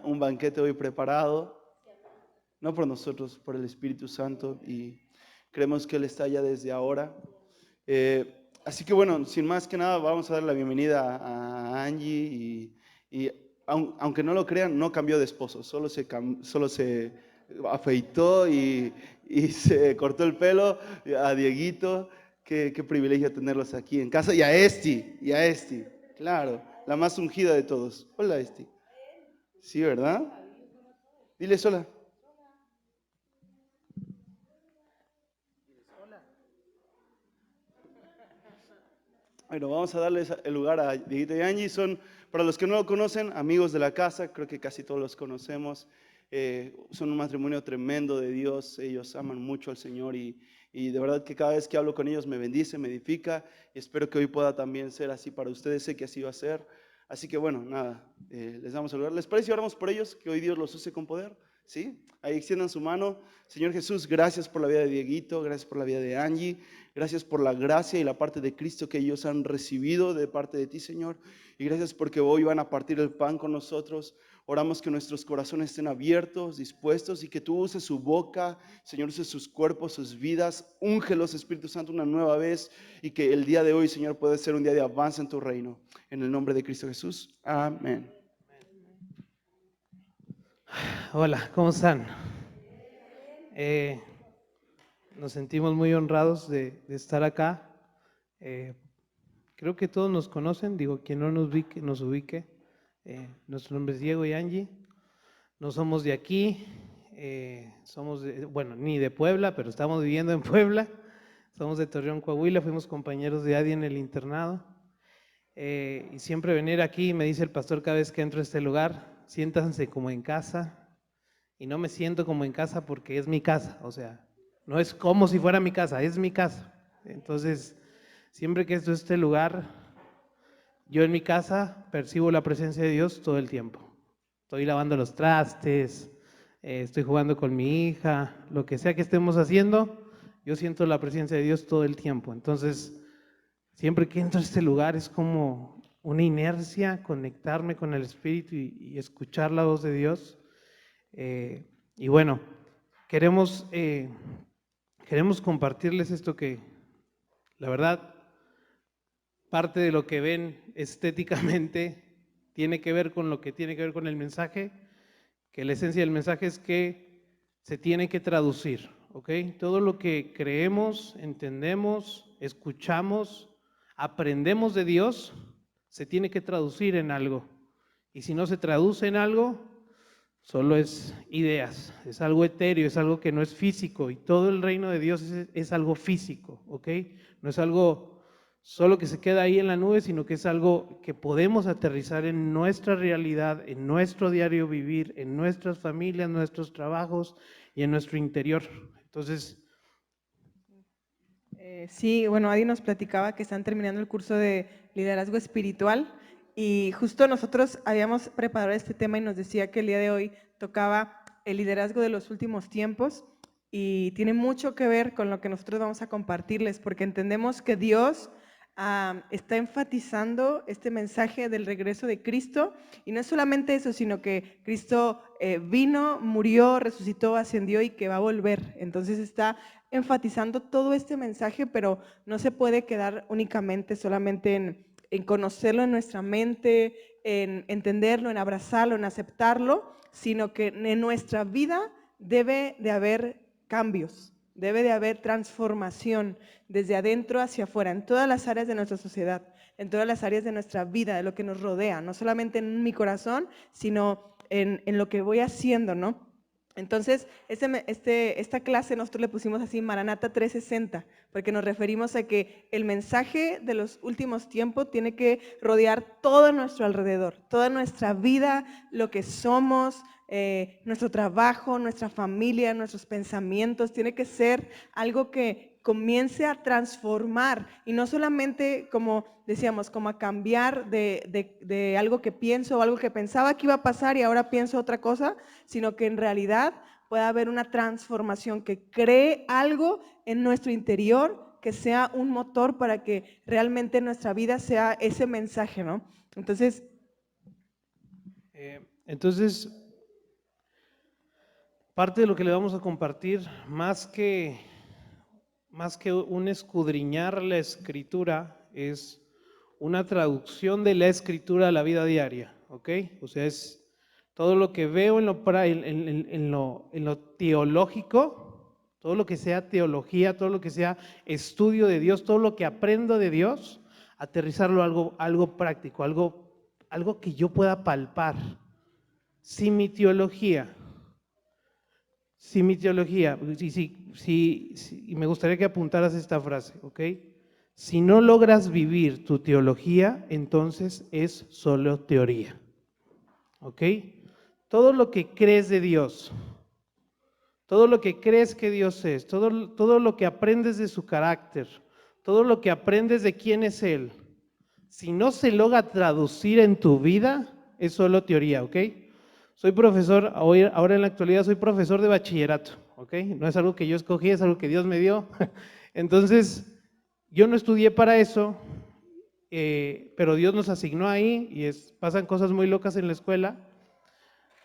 un banquete hoy preparado, no por nosotros, por el Espíritu Santo, y creemos que Él está allá desde ahora. Así que bueno, sin más que nada, vamos a dar la bienvenida a Angie y aunque no lo crean, no cambió de esposo, solo se afeitó y se cortó el pelo. A Dieguito, qué privilegio tenerlos aquí en casa, y a Esti, claro, la más ungida de todos. Hola, Esti. Sí, ¿verdad? Diles hola. Bueno, vamos a darles el lugar a Dieguito y Angie. Son, para los que no lo conocen, amigos de la casa, creo que casi todos los conocemos. Son un matrimonio tremendo de Dios, ellos aman mucho al Señor y de verdad que cada vez que hablo con ellos me bendice, me edifica, y espero que hoy pueda también ser así para ustedes, sé que así va a ser. Así que bueno, nada, les damos el lugar. ¿Les parece si oramos por ellos? Que hoy Dios los use con poder, ¿sí? Ahí extiendan su mano. Señor Jesús, gracias por la vida de Dieguito, gracias por la vida de Angie. Gracias por la gracia y la parte de Cristo que ellos han recibido de parte de ti, Señor. Y gracias porque hoy van a partir el pan con nosotros. Oramos que nuestros corazones estén abiertos, dispuestos, y que tú uses su boca, Señor, uses sus cuerpos, sus vidas. Úngelos, Espíritu Santo, una nueva vez, y que el día de hoy, Señor, pueda ser un día de avance en tu reino. En el nombre de Cristo Jesús. Amén. Hola, ¿cómo están? Nos sentimos muy honrados de estar acá. Creo que todos nos conocen, digo, quien no nos ubique. Nuestro nombre es Diego y Angie. No somos de aquí, bueno, ni de Puebla, pero estamos viviendo en Puebla. Somos de Torreón, Coahuila, fuimos compañeros de Adi en el internado. Y siempre venir aquí, me dice el pastor cada vez que entro a este lugar, siéntanse como en casa. Y no me siento como en casa porque es mi casa, o sea, no es como si fuera mi casa, es mi casa. Entonces, siempre que esto es este lugar, yo en mi casa percibo la presencia de Dios todo el tiempo. Estoy lavando los trastes, estoy jugando con mi hija, lo que sea que estemos haciendo, yo siento la presencia de Dios todo el tiempo. Entonces, siempre que entro a este lugar es como una inercia, conectarme con el Espíritu y escuchar la voz de Dios. Y bueno, queremos compartirles esto que, la verdad, parte de lo que ven estéticamente tiene que ver con lo que tiene que ver con el mensaje, que la esencia del mensaje es que se tiene que traducir, ¿ok? Todo lo que creemos, entendemos, escuchamos, aprendemos de Dios, se tiene que traducir en algo. Y si no se traduce en algo, solo es ideas, es algo etéreo, es algo que no es físico, y todo el reino de Dios es algo físico, ¿ok? No es algo solo que se queda ahí en la nube, sino que es algo que podemos aterrizar en nuestra realidad, en nuestro diario vivir, en nuestras familias, nuestros trabajos y en nuestro interior. Entonces, sí, bueno, Adi nos platicaba que están terminando el curso de liderazgo espiritual y justo nosotros habíamos preparado este tema y nos decía que el día de hoy tocaba el liderazgo de los últimos tiempos y tiene mucho que ver con lo que nosotros vamos a compartirles porque entendemos que Dios está enfatizando este mensaje del regreso de Cristo y no es solamente eso, sino que Cristo vino, murió, resucitó, ascendió y que va a volver. Entonces está enfatizando todo este mensaje, pero no se puede quedar únicamente solamente en conocerlo en nuestra mente, en entenderlo, en abrazarlo, en aceptarlo, sino que en nuestra vida debe de haber cambios, debe de haber transformación desde adentro hacia afuera, en todas las áreas de nuestra sociedad, en todas las áreas de nuestra vida, de lo que nos rodea, no solamente en mi corazón, sino en lo que voy haciendo, ¿no? Entonces, esta clase nosotros le pusimos así, Maranata 360, porque nos referimos a que el mensaje de los últimos tiempos tiene que rodear todo nuestro alrededor, toda nuestra vida, lo que somos, nuestro trabajo, nuestra familia, nuestros pensamientos, tiene que ser algo que comience a transformar y no solamente, como decíamos, como a cambiar de algo que pienso o algo que pensaba que iba a pasar y ahora pienso otra cosa, sino que en realidad pueda haber una transformación que cree algo en nuestro interior, que sea un motor para que realmente nuestra vida sea ese mensaje, ¿no? Entonces, Entonces, parte de lo que le vamos a compartir, más que un escudriñar la escritura, es una traducción de la escritura a la vida diaria, ¿ok? O sea, es todo lo que veo en lo teológico, todo lo que sea teología, todo lo que sea estudio de Dios, todo lo que aprendo de Dios, aterrizarlo a algo práctico, algo que yo pueda palpar. Si mi teología, y me gustaría que apuntaras esta frase, ¿ok? Si no logras vivir tu teología, entonces es solo teoría, ¿ok? Todo lo que crees de Dios, todo lo que crees que Dios es, todo lo que aprendes de su carácter, todo lo que aprendes de quién es Él, si no se logra traducir en tu vida, es solo teoría, ¿ok? Soy profesor, ahora en la actualidad soy profesor de bachillerato, ¿ok? No es algo que yo escogí, es algo que Dios me dio. Entonces, yo no estudié para eso, pero Dios nos asignó ahí y pasan cosas muy locas en la escuela.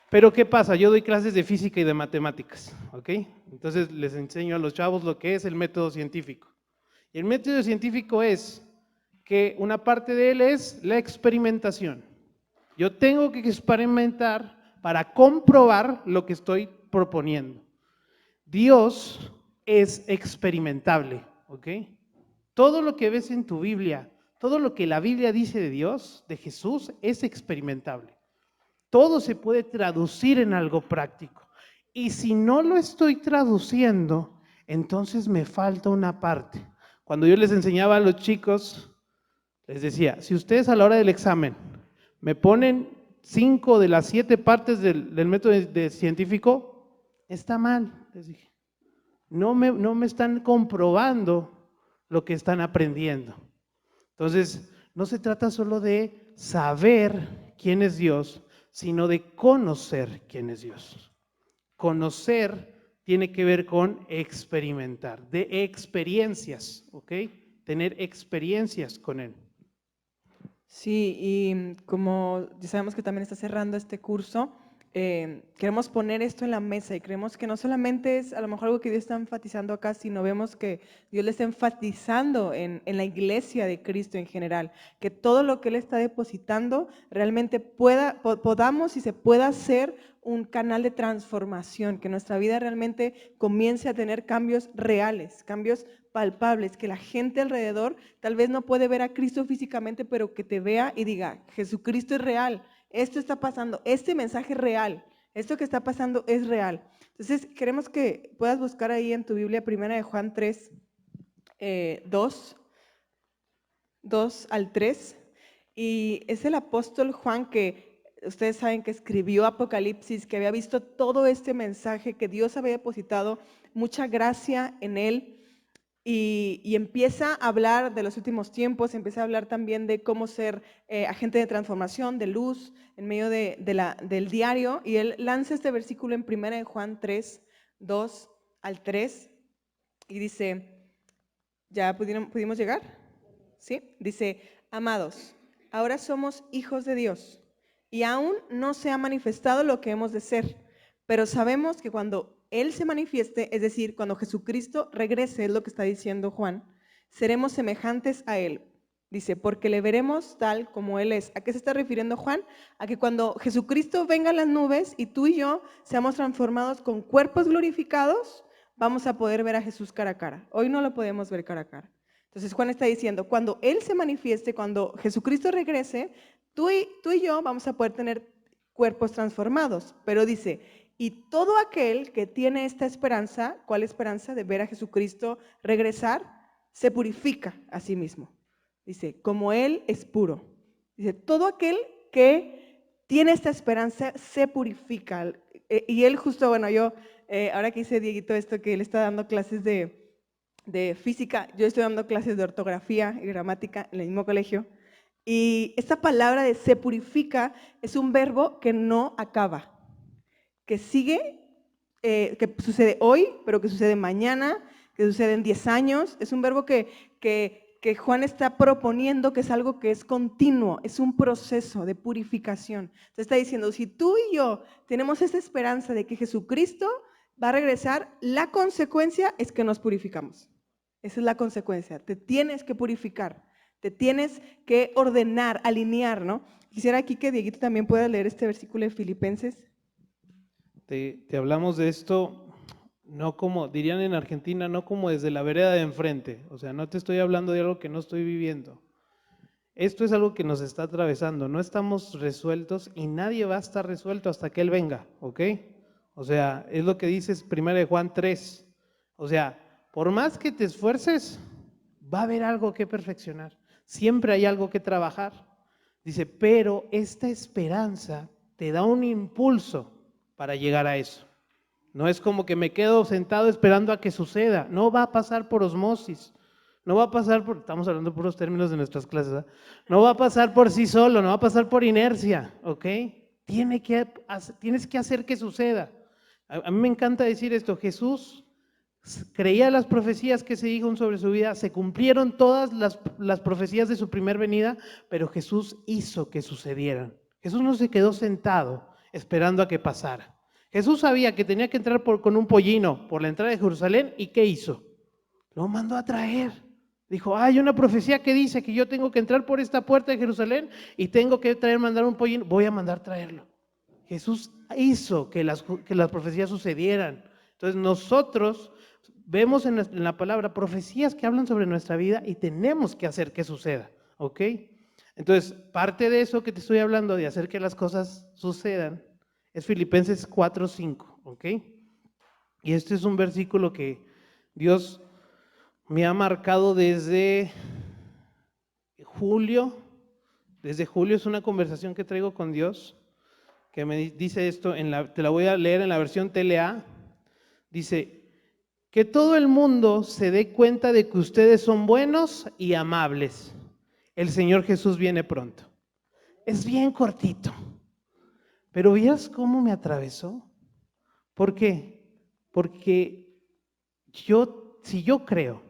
Pero ¿qué pasa? Yo doy clases de física y de matemáticas, ¿ok? Entonces les enseño a los chavos lo que es el método científico. Y el método científico es que una parte de él es la experimentación. Yo tengo que experimentar para comprobar lo que estoy proponiendo. Dios es experimentable, ¿ok? Todo lo que ves en tu Biblia, todo lo que la Biblia dice de Dios, de Jesús, es experimentable. Todo se puede traducir en algo práctico. Y si no lo estoy traduciendo, entonces me falta una parte. Cuando yo les enseñaba a los chicos, les decía, si ustedes a la hora del examen me ponen 5 de las 7 partes del método científico, está mal, les dije. No me están comprobando lo que están aprendiendo. Entonces, no se trata solo de saber quién es Dios, sino de conocer quién es Dios. Conocer tiene que ver con experimentar, de experiencias, ¿ok? Tener experiencias con Él. Sí, y como ya sabemos que también está cerrando este curso, queremos poner esto en la mesa y creemos que no solamente es a lo mejor algo que Dios está enfatizando acá, sino vemos que Dios le está enfatizando en la iglesia de Cristo en general, que todo lo que Él está depositando realmente podamos y se pueda hacer un canal de transformación, que nuestra vida realmente comience a tener cambios reales, cambios palpables, que la gente alrededor tal vez no puede ver a Cristo físicamente, pero que te vea y diga, Jesucristo es real, esto está pasando, este mensaje es real, esto que está pasando es real. Entonces, queremos que puedas buscar ahí en tu Biblia, 1 de Juan 3, 2 al 3, y es el apóstol Juan que ustedes saben que escribió Apocalipsis, que había visto todo este mensaje, que Dios había depositado mucha gracia en él. Y empieza a hablar de los últimos tiempos, empieza a hablar también de cómo ser agente de transformación, de luz, en medio del diario. Y él lanza este versículo en 1 de Juan 3, 2 al 3, y dice, ¿ya pudimos llegar? ¿Sí? Dice, amados, ahora somos hijos de Dios, y aún no se ha manifestado lo que hemos de ser, pero sabemos que cuando Él se manifieste, es decir, cuando Jesucristo regrese, es lo que está diciendo Juan, seremos semejantes a Él. Dice, porque le veremos tal como Él es. ¿A qué se está refiriendo Juan? A que cuando Jesucristo venga en las nubes y tú y yo seamos transformados con cuerpos glorificados, vamos a poder ver a Jesús cara a cara. Hoy no lo podemos ver cara a cara. Entonces Juan está diciendo, cuando Él se manifieste, cuando Jesucristo regrese, tú y yo vamos a poder tener cuerpos transformados. Pero dice, y todo aquel que tiene esta esperanza, ¿cuál esperanza? De ver a Jesucristo regresar, se purifica a sí mismo. Dice, como Él es puro. Dice, todo aquel que tiene esta esperanza se purifica. Y Él justo, bueno, yo, ahora que hice Dieguito esto, que Él está dando clases de física, yo estoy dando clases de ortografía y gramática en el mismo colegio, y esta palabra de se purifica es un verbo que no acaba, que sigue, que sucede hoy, pero que sucede mañana, que sucede en 10 años, es un verbo que que Juan está proponiendo, que es algo que es continuo, es un proceso de purificación. Entonces está diciendo, si tú y yo tenemos esa esperanza de que Jesucristo va a regresar, la consecuencia es que nos purificamos. Esa es la consecuencia. Te tienes que purificar, te tienes que ordenar, alinear, ¿no? Quisiera aquí que Dieguito también pueda leer este versículo de Filipenses. Te hablamos de esto, no como, dirían en Argentina, no como desde la vereda de enfrente. O sea, no te estoy hablando de algo que no estoy viviendo. Esto es algo que nos está atravesando. No estamos resueltos y nadie va a estar resuelto hasta que Él venga, ¿ok? O sea, es lo que dice 1 Juan 3. O sea, por más que te esfuerces, va a haber algo que perfeccionar. Siempre hay algo que trabajar. Dice, pero esta esperanza te da un impulso para llegar a eso. No es como que me quedo sentado esperando a que suceda. No va a pasar por osmosis. No va a pasar por, estamos hablando puros términos de nuestras clases, ¿eh? No va a pasar por sí solo, no va a pasar por inercia, ¿ok? Tienes que hacer que suceda. A mí me encanta decir esto, Jesús creía las profecías que se dijeron sobre su vida, se cumplieron todas las profecías de su primer venida, pero Jesús hizo que sucedieran. Jesús no se quedó sentado esperando a que pasara. Jesús sabía que tenía que entrar con un pollino por la entrada de Jerusalén, ¿y qué hizo? Lo mandó a traer. Dijo, hay una profecía que dice que yo tengo que entrar por esta puerta de Jerusalén y tengo que mandar un pollino, voy a mandar traerlo. Jesús hizo que las profecías sucedieran. Entonces nosotros vemos en la palabra profecías que hablan sobre nuestra vida y tenemos que hacer que suceda, ¿ok? Entonces, parte de eso que te estoy hablando, de hacer que las cosas sucedan, es Filipenses 4:5, ¿ok? Y este es un versículo que Dios me ha marcado desde julio. Desde julio es una conversación que traigo con Dios, que me dice esto, te la voy a leer en la versión TLA. Dice, que todo el mundo se dé cuenta de que ustedes son buenos y amables. El Señor Jesús viene pronto. Es bien cortito, pero ¿vieras cómo me atravesó? ¿Por qué? Porque si yo creo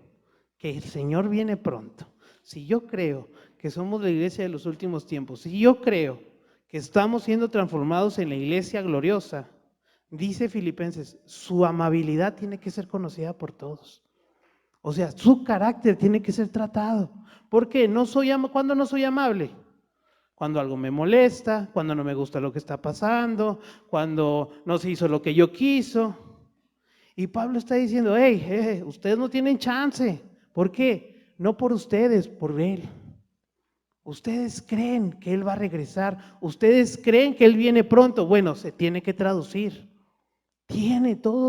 que el Señor viene pronto, si yo creo que somos la iglesia de los últimos tiempos, si yo creo que estamos siendo transformados en la iglesia gloriosa, dice Filipenses, su amabilidad tiene que ser conocida por todos. O sea, su carácter tiene que ser tratado. ¿Por qué? ¿Cuándo no soy amable? Cuando algo me molesta, cuando no me gusta lo que está pasando, cuando no se hizo lo que yo quiso. Y Pablo está diciendo, hey, ustedes no tienen chance. ¿Por qué? No por ustedes, por Él. Ustedes creen que Él va a regresar, ustedes creen que Él viene pronto. Bueno, se tiene que traducir.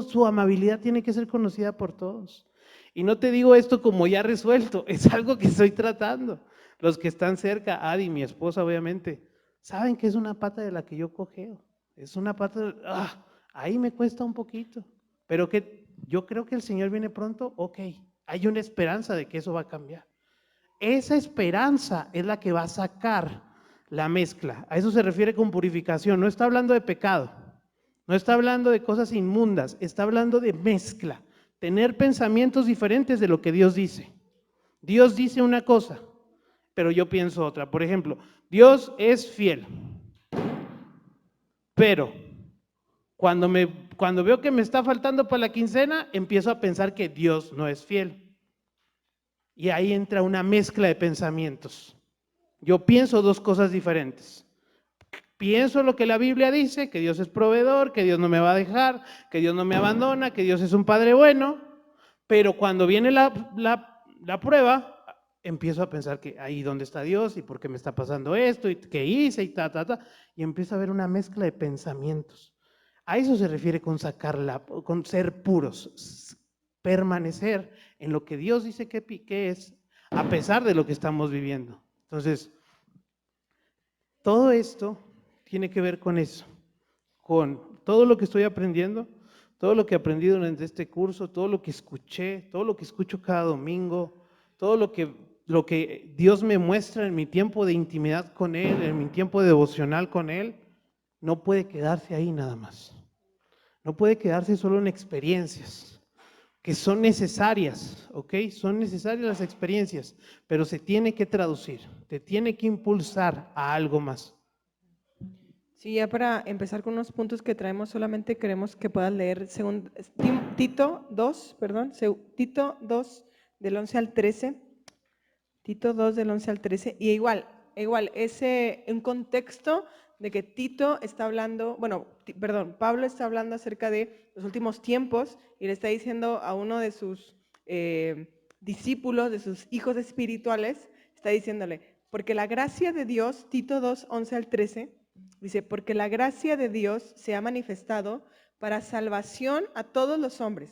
Su amabilidad tiene que ser conocida por todos. Y no te digo esto como ya resuelto, es algo que estoy tratando. Los que están cerca, Adi, mi esposa obviamente, saben que es una pata de la que yo cojeo. Es una pata, ahí me cuesta un poquito. Pero que yo creo que el Señor viene pronto, ok, hay una esperanza de que eso va a cambiar. Esa esperanza es la que va a sacar la mezcla. A eso se refiere con purificación, no está hablando de pecado. No está hablando de cosas inmundas, está hablando de mezcla, tener pensamientos diferentes de lo que Dios dice. Dios dice una cosa, pero yo pienso otra. Por ejemplo, Dios es fiel, pero cuando veo que me está faltando para la quincena, empiezo a pensar que Dios no es fiel. Y ahí entra una mezcla de pensamientos. Yo pienso dos cosas diferentes. Pienso lo que la Biblia dice, que Dios es proveedor, que Dios no me va a dejar, que Dios no me abandona, que Dios es un Padre bueno, pero cuando viene la prueba, empiezo a pensar que ahí dónde está Dios y por qué me está pasando esto y qué hice y y empiezo a ver una mezcla de pensamientos. A eso se refiere con con ser puros, permanecer en lo que Dios dice que es, a pesar de lo que estamos viviendo. Entonces, todo esto tiene que ver con eso, con todo lo que estoy aprendiendo, todo lo que he aprendido durante este curso, todo lo que escuché, todo lo que escucho cada domingo, todo lo que Dios me muestra en mi tiempo de intimidad con Él, en mi tiempo devocional con Él, no puede quedarse ahí nada más. No puede quedarse solo en experiencias, que son necesarias, ¿ok? Son necesarias las experiencias, pero se tiene que traducir, te tiene que impulsar a algo más. Sí, ya para empezar con unos puntos que traemos, solamente queremos que puedas leer Tito 2, Tito 2 del 11 al 13. Tito 2 del 11 al 13. Y igual, un contexto de que Tito está hablando, Pablo está hablando acerca de los últimos tiempos y le está diciendo a uno de sus discípulos, de sus hijos espirituales, está diciéndole, porque la gracia de Dios, Tito 2, 11 al 13, dice, porque la gracia de Dios se ha manifestado para salvación a todos los hombres,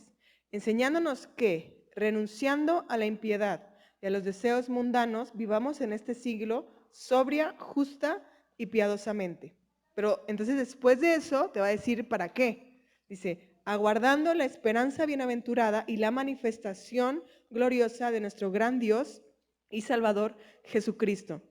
enseñándonos que, renunciando a la impiedad y a los deseos mundanos, vivamos en este siglo sobria, justa y piadosamente. Pero entonces después de eso te va a decir ¿para qué? Dice, aguardando la esperanza bienaventurada y la manifestación gloriosa de nuestro gran Dios y Salvador Jesucristo.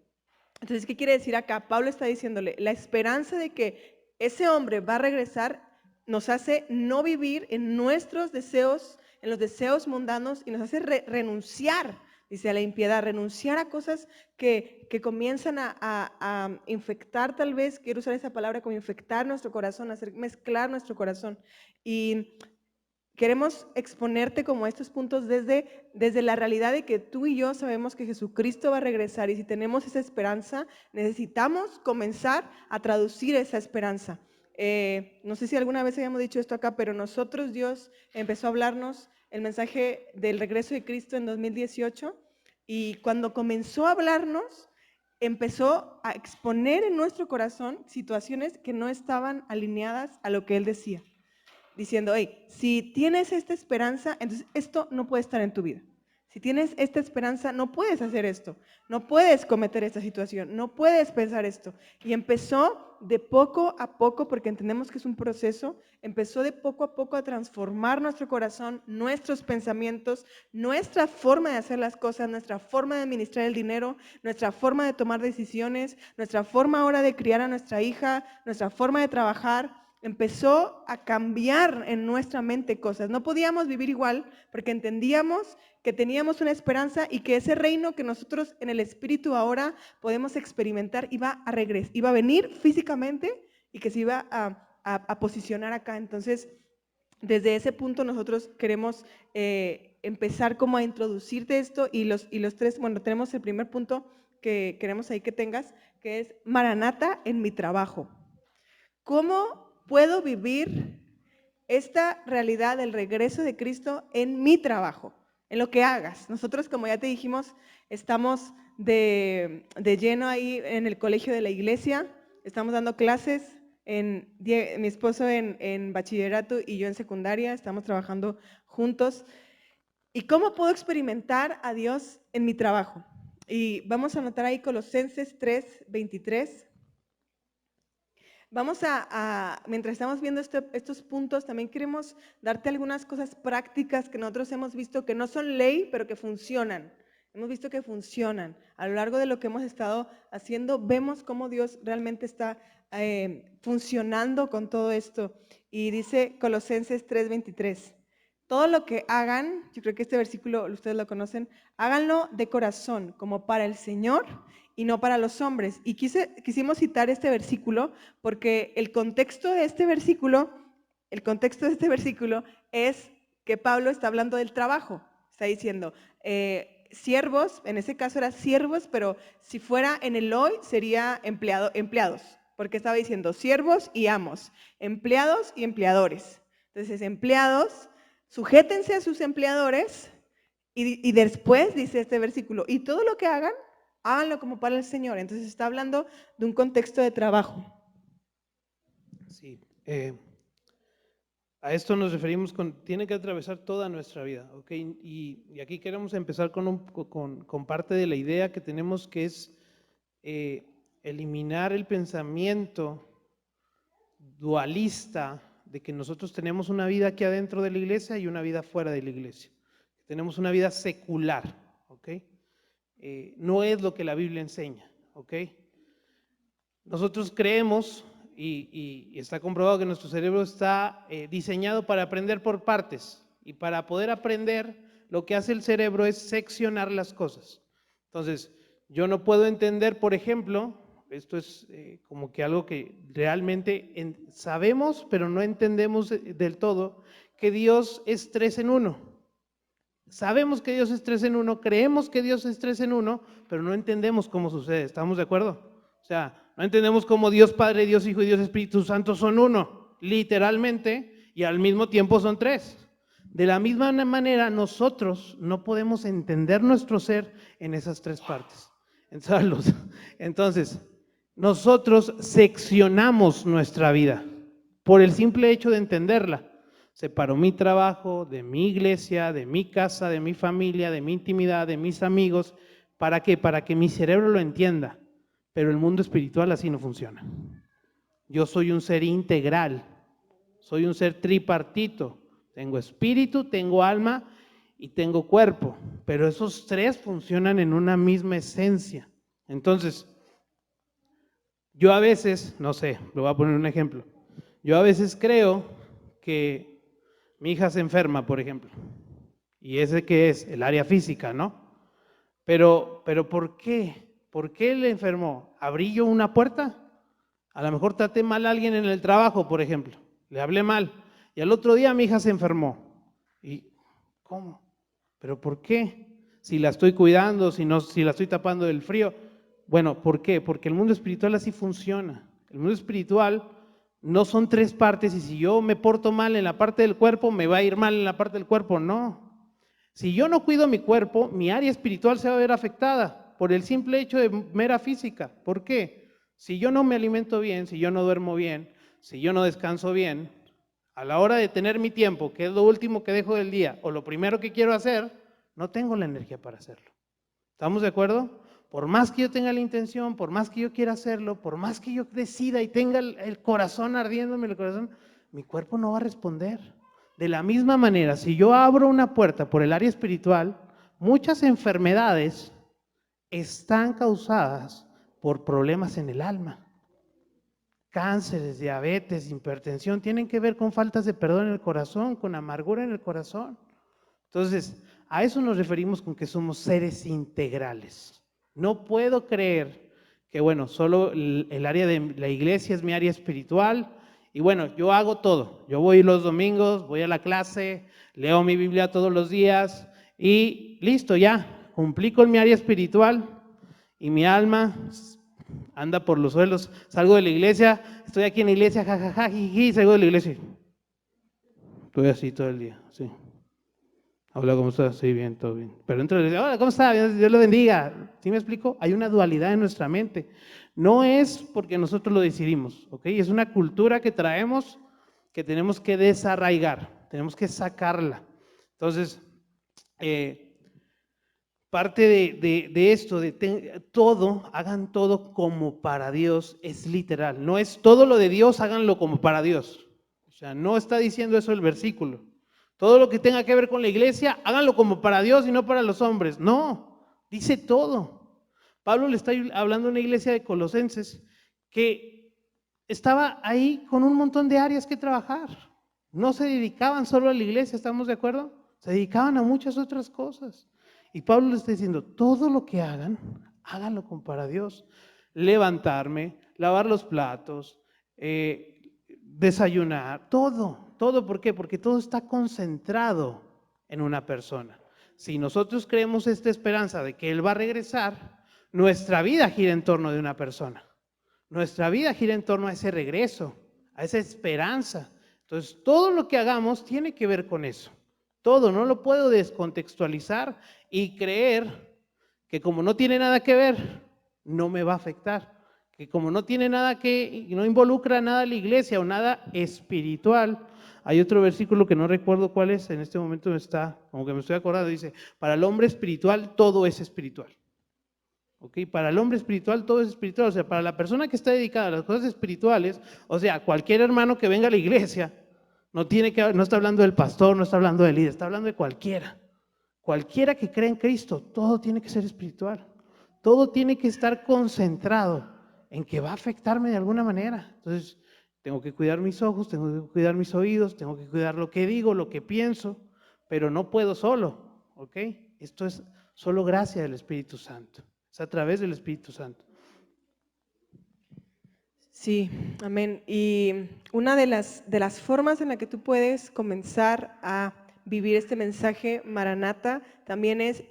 Entonces, ¿qué quiere decir acá? Pablo está diciéndole, la esperanza de que ese hombre va a regresar nos hace no vivir en nuestros deseos, en los deseos mundanos, y nos hace renunciar, dice, a la impiedad, renunciar a cosas que comienzan a infectar, tal vez, quiero usar esa palabra, como infectar nuestro corazón, hacer mezclar nuestro corazón. Y queremos exponerte como estos puntos desde la realidad de que tú y yo sabemos que Jesucristo va a regresar, y si tenemos esa esperanza, necesitamos comenzar a traducir esa esperanza. No sé si alguna vez habíamos dicho esto acá, pero nosotros, Dios empezó a hablarnos el mensaje del regreso de Cristo en 2018, y cuando comenzó a hablarnos, empezó a exponer en nuestro corazón situaciones que no estaban alineadas a lo que Él decía, diciendo, hey, si tienes esta esperanza, entonces esto no puede estar en tu vida. Si tienes esta esperanza, no puedes hacer esto, no puedes cometer esta situación, no puedes pensar esto. Y empezó de poco a poco, porque entendemos que es un proceso, empezó de poco a poco a transformar nuestro corazón, nuestros pensamientos, nuestra forma de hacer las cosas, nuestra forma de administrar el dinero, nuestra forma de tomar decisiones, nuestra forma ahora de criar a nuestra hija, nuestra forma de trabajar. Empezó a cambiar en nuestra mente cosas. No podíamos vivir igual porque entendíamos que teníamos una esperanza y que ese reino que nosotros en el Espíritu ahora podemos experimentar iba a regresar, iba a venir físicamente y que se iba a posicionar acá. Entonces, desde ese punto nosotros queremos empezar como a introducirte esto, y los tres, bueno, tenemos el primer punto que queremos ahí que tengas, que es Maranata en mi trabajo. ¿Cómo puedo vivir esta realidad del regreso de Cristo en mi trabajo, en lo que hagas? Nosotros, como ya te dijimos, estamos de lleno ahí en el colegio de la iglesia, estamos dando clases, mi esposo en bachillerato y yo en secundaria, estamos trabajando juntos. ¿Y cómo puedo experimentar a Dios en mi trabajo? Y vamos a anotar ahí Colosenses 3:23. Vamos mientras estamos viendo estos puntos, también queremos darte algunas cosas prácticas que nosotros hemos visto que no son ley, pero que funcionan. Hemos visto que funcionan. A lo largo de lo que hemos estado haciendo, vemos cómo Dios realmente está funcionando con todo esto. Y dice Colosenses 3:23, todo lo que hagan, yo creo que este versículo ustedes lo conocen, háganlo de corazón, como para el Señor y no para los hombres. Y quisimos citar este versículo porque el contexto de este versículo es que Pablo está hablando del trabajo. Está diciendo, siervos, en ese caso era siervos, pero si fuera en el hoy sería empleados, porque estaba diciendo siervos y amos, empleados y empleadores. Entonces, empleados, sujétense a sus empleadores, y después dice este versículo, y todo lo que hagan, háganlo como para el Señor. Entonces está hablando de un contexto de trabajo. Sí, a esto nos referimos tiene que atravesar toda nuestra vida, ¿ok? Y aquí queremos empezar con parte de la idea que tenemos, que es eliminar el pensamiento dualista de que nosotros tenemos una vida aquí adentro de la iglesia y una vida fuera de la iglesia. Tenemos una vida secular, ¿ok? No es lo que la Biblia enseña, ¿ok? Nosotros creemos, y está comprobado que nuestro cerebro está diseñado para aprender por partes, Y para poder aprender, lo que hace el cerebro es seccionar las cosas. Entonces, yo no puedo entender, por ejemplo, esto es como que algo que realmente sabemos, pero no entendemos del todo, que Dios es 3 en 1. Sabemos que Dios es 3 en 1, creemos que Dios es 3 en 1, pero no entendemos cómo sucede, ¿estamos de acuerdo? O sea, no entendemos cómo Dios Padre, Dios Hijo y Dios Espíritu Santo son uno, literalmente, y al mismo tiempo son 3. De la misma manera, nosotros no podemos entender nuestro ser en esas 3 partes. Entonces, nosotros seccionamos nuestra vida por el simple hecho de entenderla. Separo mi trabajo de mi iglesia, de mi casa, de mi familia, de mi intimidad, de mis amigos. ¿Para qué? Para que mi cerebro lo entienda. Pero el mundo espiritual así no funciona. Yo soy un ser integral, soy un ser tripartito. Tengo espíritu, tengo alma y tengo cuerpo. Pero esos 3 funcionan en una misma esencia. Entonces, yo a veces, no sé, le voy a poner un ejemplo. Yo a veces creo que mi hija se enferma, por ejemplo, y ese que es el área física, ¿no? Pero ¿por qué? ¿Por qué le enfermó? ¿Abrí yo una puerta? A lo mejor traté mal a alguien en el trabajo, por ejemplo, le hablé mal, y al otro día mi hija se enfermó. ¿Y cómo? ¿Pero por qué? Si la estoy cuidando, si la estoy tapando del frío. Bueno, ¿por qué? Porque el mundo espiritual así funciona. El mundo espiritual no son 3 partes y si yo me porto mal en la parte del cuerpo, me va a ir mal en la parte del cuerpo. No. Si yo no cuido mi cuerpo, mi área espiritual se va a ver afectada por el simple hecho de mera física. ¿Por qué? Si yo no me alimento bien, si yo no duermo bien, si yo no descanso bien, a la hora de tener mi tiempo, que es lo último que dejo del día, o lo primero que quiero hacer, no tengo la energía para hacerlo. ¿Estamos de acuerdo? Por más que yo tenga la intención, por más que yo quiera hacerlo, por más que yo decida y tenga el corazón ardiéndome, mi cuerpo no va a responder. De la misma manera, si yo abro una puerta por el área espiritual, muchas enfermedades están causadas por problemas en el alma. Cánceres, diabetes, hipertensión, tienen que ver con faltas de perdón en el corazón, con amargura en el corazón. Entonces, a eso nos referimos con que somos seres integrales. No puedo creer que, bueno, solo el área de la iglesia es mi área espiritual y bueno, yo hago todo. Yo voy los domingos, voy a la clase, leo mi Biblia todos los días y listo, ya, cumplí con mi área espiritual y mi alma anda por los suelos. Salgo de la iglesia, estoy aquí en la iglesia, jajaja, jiji, salgo de la iglesia. Estoy así todo el día, sí. Hola, ¿cómo estás? Sí, bien, todo bien. Pero entro y le digo, hola, ¿cómo está? Dios lo bendiga. ¿Sí me explico? Hay una dualidad en nuestra mente. No es porque nosotros lo decidimos, ¿ok? Es una cultura que traemos que tenemos que desarraigar, tenemos que sacarla. Entonces, parte de esto, hagan todo como para Dios, es literal. No es todo lo de Dios, háganlo como para Dios. O sea, no está diciendo eso el versículo. Todo lo que tenga que ver con la iglesia, háganlo como para Dios y no para los hombres. No, dice todo. Pablo le está hablando a una iglesia de Colosenses que estaba ahí con un montón de áreas que trabajar. No se dedicaban solo a la iglesia, ¿estamos de acuerdo? Se dedicaban a muchas otras cosas. Y Pablo le está diciendo, todo lo que hagan, háganlo como para Dios. Levantarme, lavar los platos, desayunar, todo. ¿Por qué? Porque todo está concentrado en una persona. Si nosotros creemos esta esperanza de que Él va a regresar, nuestra vida gira en torno de una persona. Nuestra vida gira en torno a ese regreso, a esa esperanza. Entonces, todo lo que hagamos tiene que ver con eso. Todo, no lo puedo descontextualizar y creer que como no tiene nada que ver, no me va a afectar. Que como no tiene nada no involucra nada a la iglesia o nada espiritual. Hay otro versículo que no recuerdo cuál es, en este momento como que me estoy acordando, dice, para el hombre espiritual todo es espiritual. ¿Ok? Para el hombre espiritual todo es espiritual, o sea, para la persona que está dedicada a las cosas espirituales, o sea, cualquier hermano que venga a la iglesia, no está hablando del pastor, no está hablando del líder, está hablando de cualquiera. Cualquiera que cree en Cristo, todo tiene que ser espiritual. Todo tiene que estar concentrado en que va a afectarme de alguna manera. Entonces, tengo que cuidar mis ojos, tengo que cuidar mis oídos, tengo que cuidar lo que digo, lo que pienso, pero no puedo solo, ¿ok? Esto es solo gracia del Espíritu Santo, es a través del Espíritu Santo. Sí, amén. Y una de las formas en la que tú puedes comenzar a vivir este mensaje Maranata también es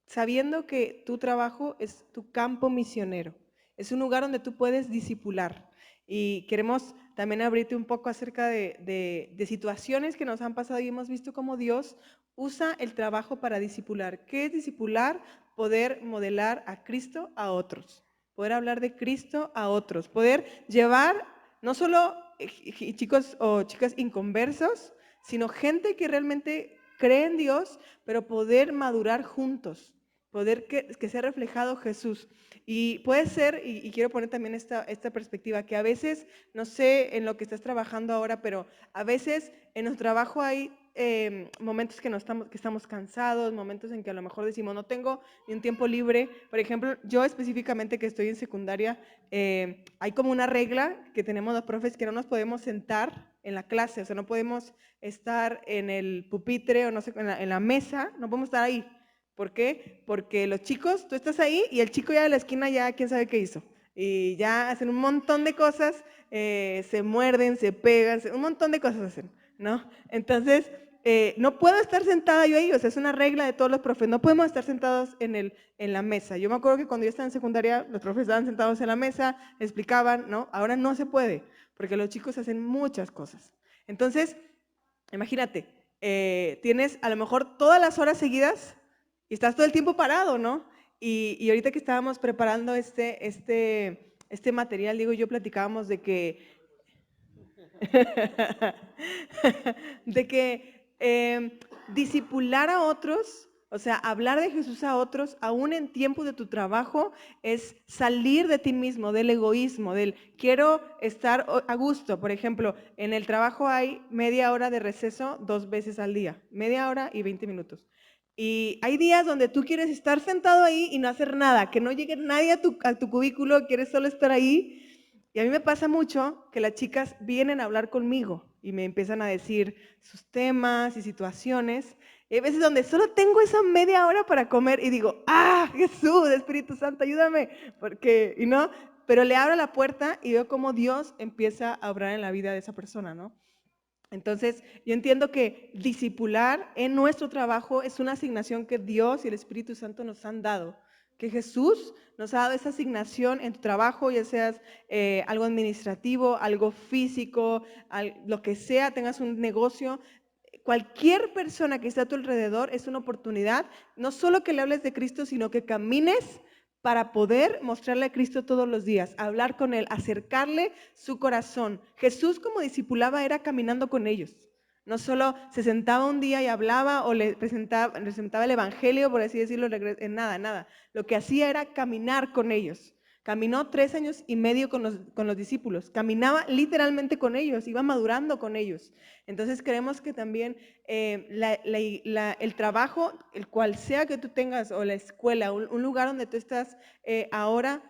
sabiendo que tu trabajo es tu campo misionero, es un lugar donde tú puedes discipular. Y queremos también abrirte un poco acerca de situaciones que nos han pasado y hemos visto cómo Dios usa el trabajo para discipular. ¿Qué es discipular? Poder modelar a Cristo a otros, poder hablar de Cristo a otros, poder llevar no solo chicos o chicas inconversos, sino gente que realmente cree en Dios, pero poder madurar juntos, poder que sea reflejado Jesús. Y puede ser, y quiero poner también esta perspectiva, que a veces, no sé en lo que estás trabajando ahora, pero a veces en nuestro trabajo hay momentos que estamos cansados, momentos en que a lo mejor decimos, no tengo ni un tiempo libre. Por ejemplo, yo específicamente que estoy en secundaria, hay como una regla que tenemos los profes que no nos podemos sentar en la clase, o sea, no podemos estar en el pupitre o no sé, en la mesa, no podemos estar ahí. ¿Por qué? Porque los chicos, tú estás ahí y el chico ya de la esquina ya quién sabe qué hizo. Y ya hacen un montón de cosas, se muerden, se pegan, un montón de cosas hacen, ¿no? Entonces, no puedo estar sentada yo ahí, o sea, es una regla de todos los profes, no podemos estar sentados en la mesa. Yo me acuerdo que cuando yo estaba en secundaria, los profes estaban sentados en la mesa, explicaban, ¿no? Ahora no se puede, porque los chicos hacen muchas cosas. Entonces, imagínate, tienes a lo mejor todas las horas seguidas y estás todo el tiempo parado, ¿no? Y ahorita que estábamos preparando este material, Diego y yo platicábamos de que de que discipular a otros, o sea, hablar de Jesús a otros, aún en tiempos de tu trabajo, es salir de ti mismo, del egoísmo, del quiero estar a gusto. Por ejemplo, en el trabajo hay media hora de receso 2 veces al día, media hora y 20 minutos. Y hay días donde tú quieres estar sentado ahí y no hacer nada, que no llegue nadie a tu cubículo, quieres solo estar ahí. Y a mí me pasa mucho que las chicas vienen a hablar conmigo y me empiezan a decir sus temas y situaciones. Y hay veces donde solo tengo esa media hora para comer y digo, Jesús, Espíritu Santo, ayúdame, porque, y no, pero le abro la puerta y veo cómo Dios empieza a obrar en la vida de esa persona, ¿no? Entonces, yo entiendo que discipular en nuestro trabajo es una asignación que Dios y el Espíritu Santo nos han dado, que Jesús nos ha dado esa asignación en tu trabajo, ya seas algo administrativo, algo físico, lo que sea, tengas un negocio. Cualquier persona que esté a tu alrededor es una oportunidad, no solo que le hables de Cristo, sino que camines para poder mostrarle a Cristo todos los días, hablar con Él, acercarle su corazón. Jesús, como discipulaba, era caminando con ellos. No solo se sentaba un día y hablaba o le presentaba el evangelio, por así decirlo, en nada. Lo que hacía era caminar con ellos. Caminó 3 años y medio con los discípulos. Caminaba literalmente con ellos, iba madurando con ellos. Entonces creemos que también el trabajo, el cual sea que tú tengas, o la escuela, un lugar donde tú estás ahora,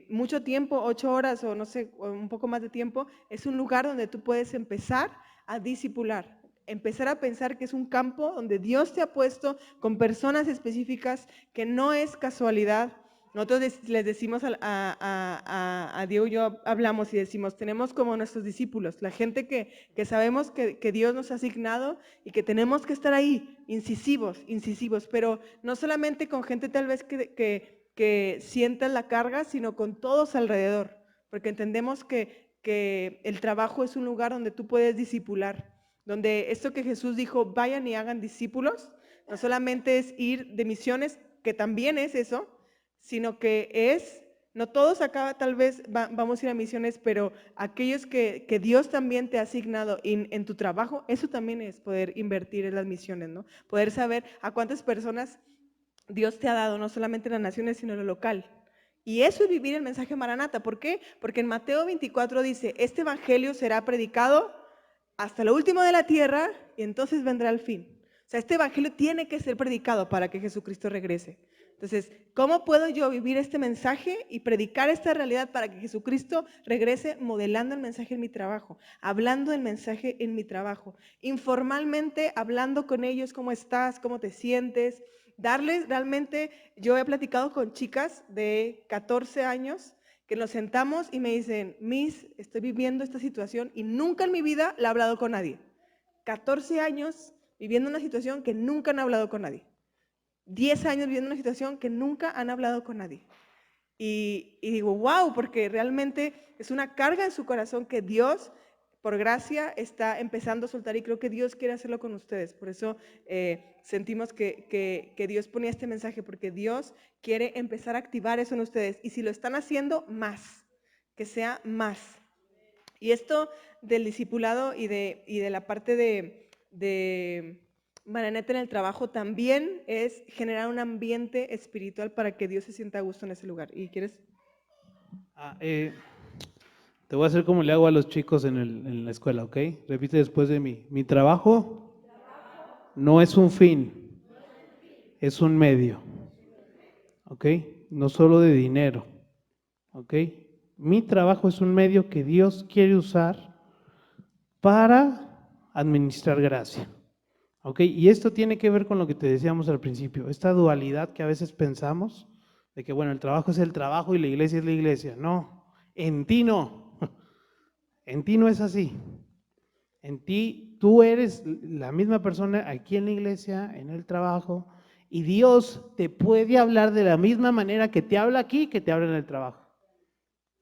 mucho tiempo, 8 horas o no sé, o un poco más de tiempo, es un lugar donde tú puedes empezar a discipular, empezar a pensar que es un campo donde Dios te ha puesto con personas específicas, que no es casualidad. Nosotros les decimos a Diego y yo hablamos y decimos, tenemos como nuestros discípulos, la gente que sabemos que Dios nos ha asignado y que tenemos que estar ahí, incisivos, pero no solamente con gente tal vez que sientan la carga, sino con todos alrededor, porque entendemos que el trabajo es un lugar donde tú puedes discipular, donde esto que Jesús dijo, vayan y hagan discípulos, no solamente es ir de misiones, que también es eso, sino que no todos acá tal vez vamos a ir a misiones, pero aquellos que Dios también te ha asignado en tu trabajo, eso también es poder invertir en las misiones, ¿no? Poder saber a cuántas personas Dios te ha dado, no solamente en las naciones, sino en lo local. Y eso es vivir el mensaje Maranata. ¿Por qué? Porque en Mateo 24 dice, este evangelio será predicado hasta lo último de la tierra y entonces vendrá el fin. O sea, este evangelio tiene que ser predicado para que Jesucristo regrese. Entonces, ¿cómo puedo yo vivir este mensaje y predicar esta realidad para que Jesucristo regrese modelando el mensaje en mi trabajo, hablando el mensaje en mi trabajo, informalmente hablando con ellos, cómo estás, cómo te sientes, darles realmente, yo he platicado con chicas de 14 años que nos sentamos y me dicen, Miss, estoy viviendo esta situación y nunca en mi vida la he hablado con nadie. 14 años viviendo una situación que nunca han hablado con nadie. 10 años viviendo una situación que nunca han hablado con nadie. Y digo, wow, porque realmente es una carga en su corazón que Dios, por gracia, está empezando a soltar y creo que Dios quiere hacerlo con ustedes. Por eso sentimos que Dios ponía este mensaje, porque Dios quiere empezar a activar eso en ustedes. Y si lo están haciendo, más, que sea más. Y esto del discipulado y de la parte de Maranata en el trabajo también es generar un ambiente espiritual para que Dios se sienta a gusto en ese lugar. ¿Y quieres? Te voy a hacer como le hago a los chicos en la escuela, ¿ok? Repite después de mí. Mi trabajo no es un fin, es un medio, ¿ok? No solo de dinero, ¿ok? Mi trabajo es un medio que Dios quiere usar para administrar gracia. ¿Ok? Y esto tiene que ver con lo que te decíamos al principio, esta dualidad que a veces pensamos, de que bueno, el trabajo es el trabajo y la iglesia es la iglesia. No, en ti no, en ti no es así. En ti, tú eres la misma persona aquí en la iglesia, en el trabajo, y Dios te puede hablar de la misma manera que te habla aquí, que te habla en el trabajo.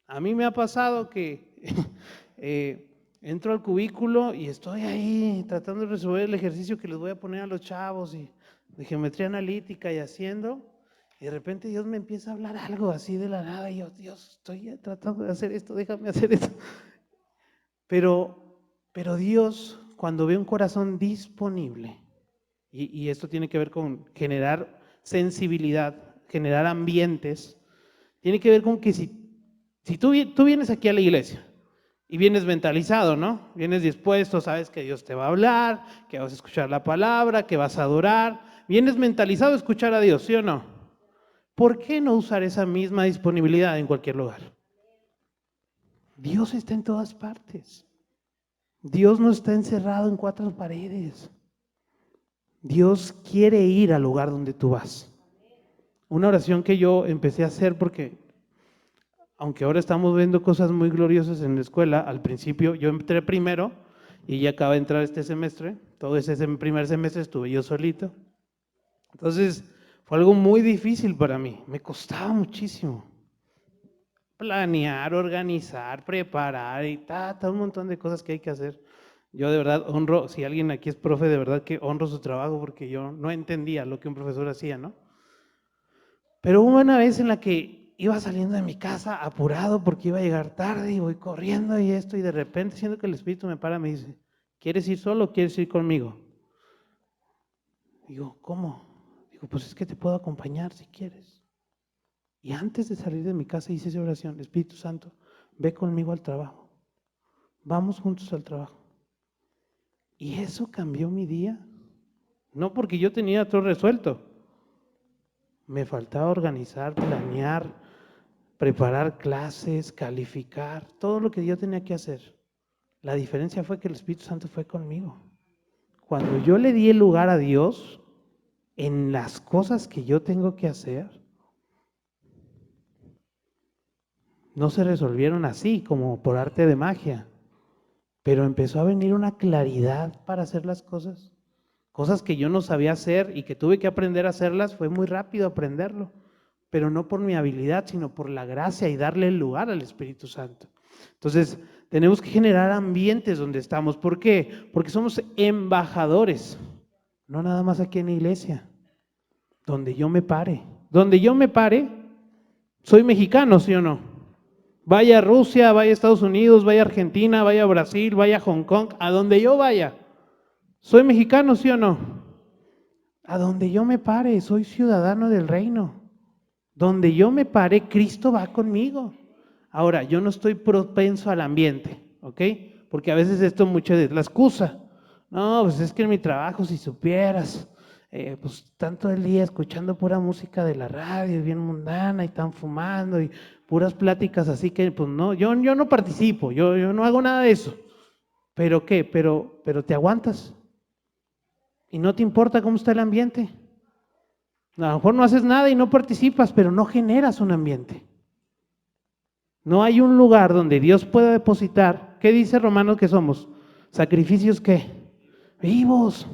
A mí me ha pasado que entro al cubículo y estoy ahí tratando de resolver el ejercicio que les voy a poner a los chavos y de geometría analítica y haciendo, y de repente Dios me empieza a hablar algo así de la nada y yo, Dios, estoy tratando de hacer esto, déjame hacer esto. Pero Dios, cuando ve un corazón disponible, y esto tiene que ver con generar sensibilidad, generar ambientes, tiene que ver con que si tú vienes aquí a la iglesia y vienes mentalizado, ¿no? Vienes dispuesto, sabes que Dios te va a hablar, que vas a escuchar la palabra, que vas a adorar, vienes mentalizado a escuchar a Dios, ¿sí o no? ¿Por qué no usar esa misma disponibilidad en cualquier lugar? Dios está en todas partes. Dios no está encerrado en cuatro paredes. Dios quiere ir al lugar donde tú vas. Una oración que yo empecé a hacer porque, aunque ahora estamos viendo cosas muy gloriosas en la escuela, al principio yo entré primero y ya acaba de entrar este semestre, todo ese primer semestre estuve yo solito. Entonces fue algo muy difícil para mí, me costaba muchísimo planear, organizar, preparar y un montón de cosas que hay que hacer. Yo de verdad honro, si alguien aquí es profe, de verdad que honro su trabajo porque yo no entendía lo que un profesor hacía, ¿no? Pero hubo una vez en la que iba saliendo de mi casa apurado porque iba a llegar tarde y voy corriendo y esto, y de repente siento que el Espíritu me para y me dice, ¿quieres ir solo o quieres ir conmigo? Digo, ¿cómo? Digo, pues es que te puedo acompañar si quieres. Y antes de salir de mi casa hice esa oración, Espíritu Santo, ve conmigo al trabajo, vamos juntos al trabajo. Y eso cambió mi día, no porque yo tenía todo resuelto, me faltaba organizar, planear, preparar clases, calificar, todo lo que yo tenía que hacer. La diferencia fue que el Espíritu Santo fue conmigo. Cuando yo le di el lugar a Dios en las cosas que yo tengo que hacer, no se resolvieron así como por arte de magia, pero empezó a venir una claridad para hacer las cosas. Cosas que yo no sabía hacer y que tuve que aprender a hacerlas, fue muy rápido aprenderlo, pero no por mi habilidad, sino por la gracia y darle el lugar al Espíritu Santo. Entonces, tenemos que generar ambientes donde estamos. ¿Por qué? Porque somos embajadores, no nada más aquí en la iglesia, donde yo me pare. Donde yo me pare, soy mexicano, ¿sí o no? Vaya a Rusia, vaya a Estados Unidos, vaya a Argentina, vaya a Brasil, vaya a Hong Kong, a donde yo vaya. ¿Soy mexicano, sí o no? A donde yo me pare, soy ciudadano del reino. Donde yo me pare, Cristo va conmigo. Ahora, yo no estoy propenso al ambiente, ¿ok? Porque a veces esto mucho es la excusa. No, pues es que en mi trabajo, si supieras, pues están todo el día escuchando pura música de la radio, bien mundana, y están fumando, y puras pláticas así que, pues no, yo no participo, yo no hago nada de eso. ¿Pero qué? Pero te aguantas. Y no te importa cómo está el ambiente. A lo mejor no haces nada y no participas, pero no generas un ambiente. No hay un lugar donde Dios pueda depositar. ¿Qué dice Romanos que somos? ¿Sacrificios qué? Vivos.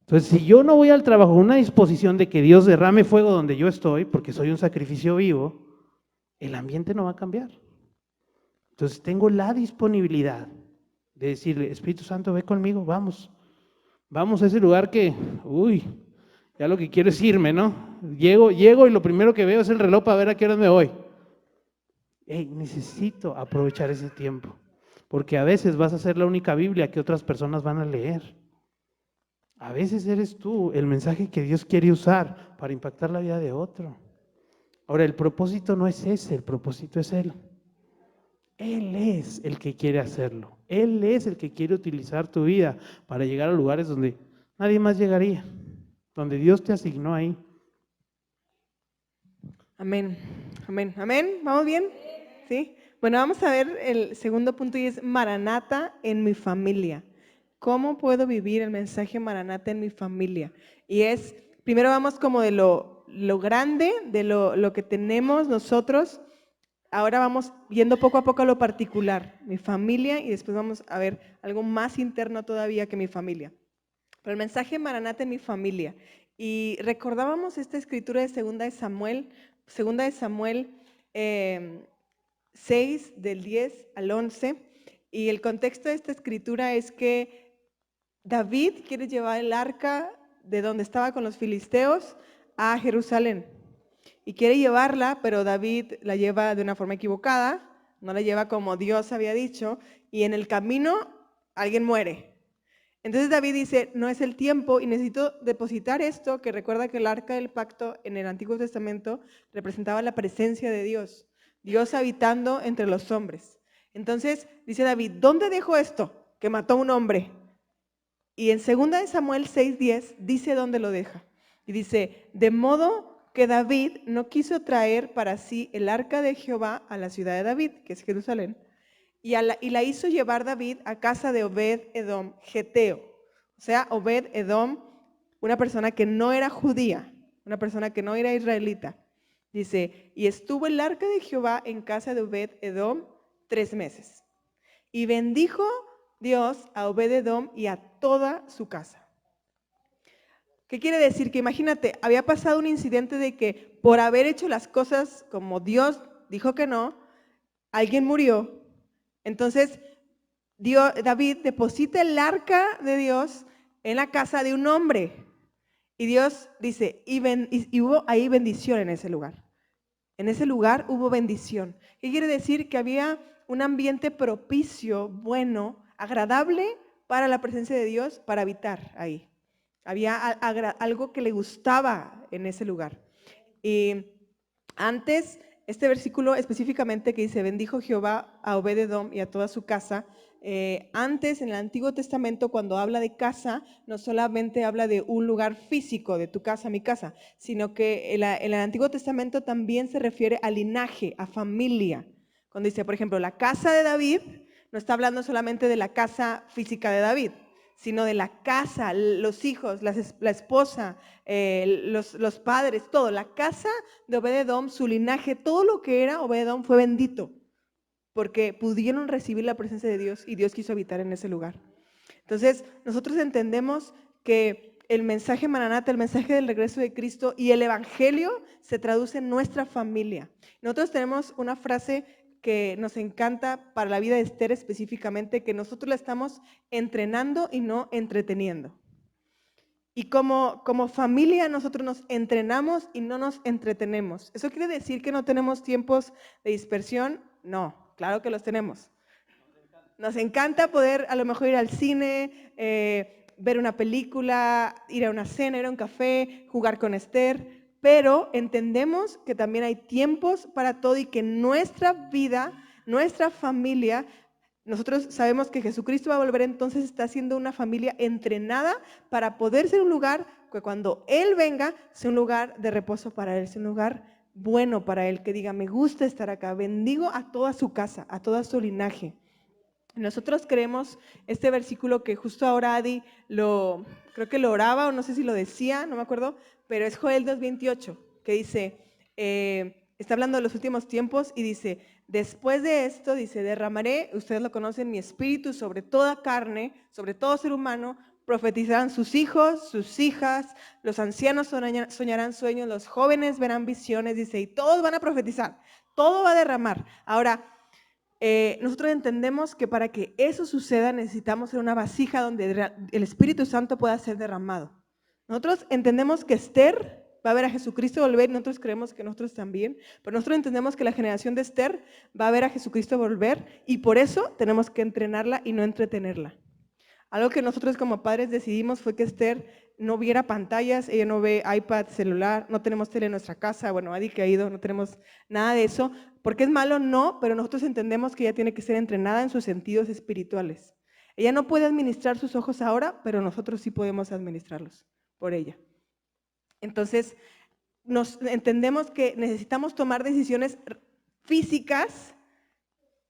Entonces, si yo no voy al trabajo con una disposición de que Dios derrame fuego donde yo estoy, porque soy un sacrificio vivo, el ambiente no va a cambiar. Entonces, tengo la disponibilidad de decirle, Espíritu Santo, ve conmigo, vamos a ese lugar que, ya lo que quiero es irme, ¿no? Llego y lo primero que veo es el reloj para ver a qué hora me voy. Necesito aprovechar ese tiempo, porque a veces vas a ser la única Biblia que otras personas van a leer. A veces eres tú el mensaje que Dios quiere usar para impactar la vida de otro. Ahora, el propósito no es ese, el propósito es Él. Él es el que quiere hacerlo. Él es el que quiere utilizar tu vida para llegar a lugares donde nadie más llegaría, donde Dios te asignó ahí. Amén, amén, amén. ¿Vamos bien? ¿Sí? Bueno, vamos a ver el segundo punto y es Maranata en mi familia. ¿Cómo puedo vivir el mensaje Maranata en mi familia? Y es, primero vamos como de lo grande, de lo que tenemos nosotros. Ahora vamos viendo poco a poco lo particular, mi familia, y después vamos a ver algo más interno todavía que mi familia. Pero el mensaje Maranata en mi familia. Y recordábamos esta escritura de 2 de Samuel 6, del 10 al 11. Y el contexto de esta escritura es que David quiere llevar el arca de donde estaba con los filisteos a Jerusalén. Y quiere llevarla, pero David la lleva de una forma equivocada, no la lleva como Dios había dicho, y en el camino alguien muere. Entonces David dice, no es el tiempo y necesito depositar esto, que recuerda que el arca del pacto en el Antiguo Testamento representaba la presencia de Dios, Dios habitando entre los hombres. Entonces dice David, ¿dónde dejo esto? Que mató a un hombre. Y en 2 de Samuel 6:10 dice dónde lo deja. Y dice, de modo que David no quiso traer para sí el arca de Jehová a la ciudad de David, que es Jerusalén, y la hizo llevar David a casa de Obed-Edom, geteo. O sea, Obed-Edom, una persona que no era judía, una persona que no era israelita. Dice, y estuvo el arca de Jehová en casa de Obed-Edom 3 meses. Y bendijo Dios a Obed-Edom y a toda su casa. ¿Qué quiere decir? Que imagínate, había pasado un incidente de que por haber hecho las cosas como Dios dijo que no, alguien murió. Entonces, David deposita el arca de Dios en la casa de un hombre. Y Dios dice, y hubo ahí bendición en ese lugar. En ese lugar hubo bendición. ¿Qué quiere decir? Que había un ambiente propicio, bueno, agradable para la presencia de Dios, para habitar ahí. Había algo que le gustaba en ese lugar. Y antes, este versículo específicamente que dice, bendijo Jehová a Obed-Edom y a toda su casa. Antes, en el Antiguo Testamento, cuando habla de casa, no solamente habla de un lugar físico, de tu casa, mi casa, sino que en el Antiguo Testamento también se refiere a linaje, a familia. Cuando dice, por ejemplo, la casa de David, no está hablando solamente de la casa física de David, sino de la casa, los hijos, la esposa, los padres, todo. La casa de Obed-Edom, su linaje, todo lo que era Obed-Edom fue bendito, porque pudieron recibir la presencia de Dios y Dios quiso habitar en ese lugar. Entonces, nosotros entendemos que el mensaje Maranata, el mensaje del regreso de Cristo y el evangelio se traduce en nuestra familia. Nosotros tenemos una frase que nos encanta para la vida de Esther específicamente, que nosotros la estamos entrenando y no entreteniendo. Y como familia nosotros nos entrenamos y no nos entretenemos. ¿Eso quiere decir que no tenemos tiempos de dispersión? No, claro que los tenemos. Nos encanta poder a lo mejor ir al cine, ver una película, ir a una cena, ir a un café, jugar con Esther, pero entendemos que también hay tiempos para todo y que nuestra vida, nuestra familia, nosotros sabemos que Jesucristo va a volver, entonces está siendo una familia entrenada para poder ser un lugar que cuando Él venga sea un lugar de reposo para Él, sea un lugar bueno para Él, que diga, me gusta estar acá, bendigo a toda su casa, a todo su linaje. Nosotros creemos este versículo que justo ahora Adi creo que lo oraba o no sé si lo decía, no me acuerdo, pero es Joel 2:28, que dice, está hablando de los últimos tiempos y dice, después de esto, dice, derramaré, ustedes lo conocen, mi espíritu sobre toda carne, sobre todo ser humano, profetizarán sus hijos, sus hijas, los ancianos soñarán sueños, los jóvenes verán visiones, dice, y todos van a profetizar, todo va a derramar. Ahora, nosotros entendemos que para que eso suceda necesitamos ser una vasija donde el Espíritu Santo pueda ser derramado. Nosotros entendemos que Esther va a ver a Jesucristo volver y nosotros creemos que nosotros también, pero nosotros entendemos que la generación de Esther va a ver a Jesucristo volver y por eso tenemos que entrenarla y no entretenerla. Algo que nosotros como padres decidimos fue que Esther no viera pantallas, ella no ve iPad, celular, no tenemos tele en nuestra casa, bueno, Adi que ha ido, no tenemos nada de eso, porque es malo, no, pero nosotros entendemos que ella tiene que ser entrenada en sus sentidos espirituales. Ella no puede administrar sus ojos ahora, pero nosotros sí podemos administrarlos por ella. Entonces, entendemos que necesitamos tomar decisiones físicas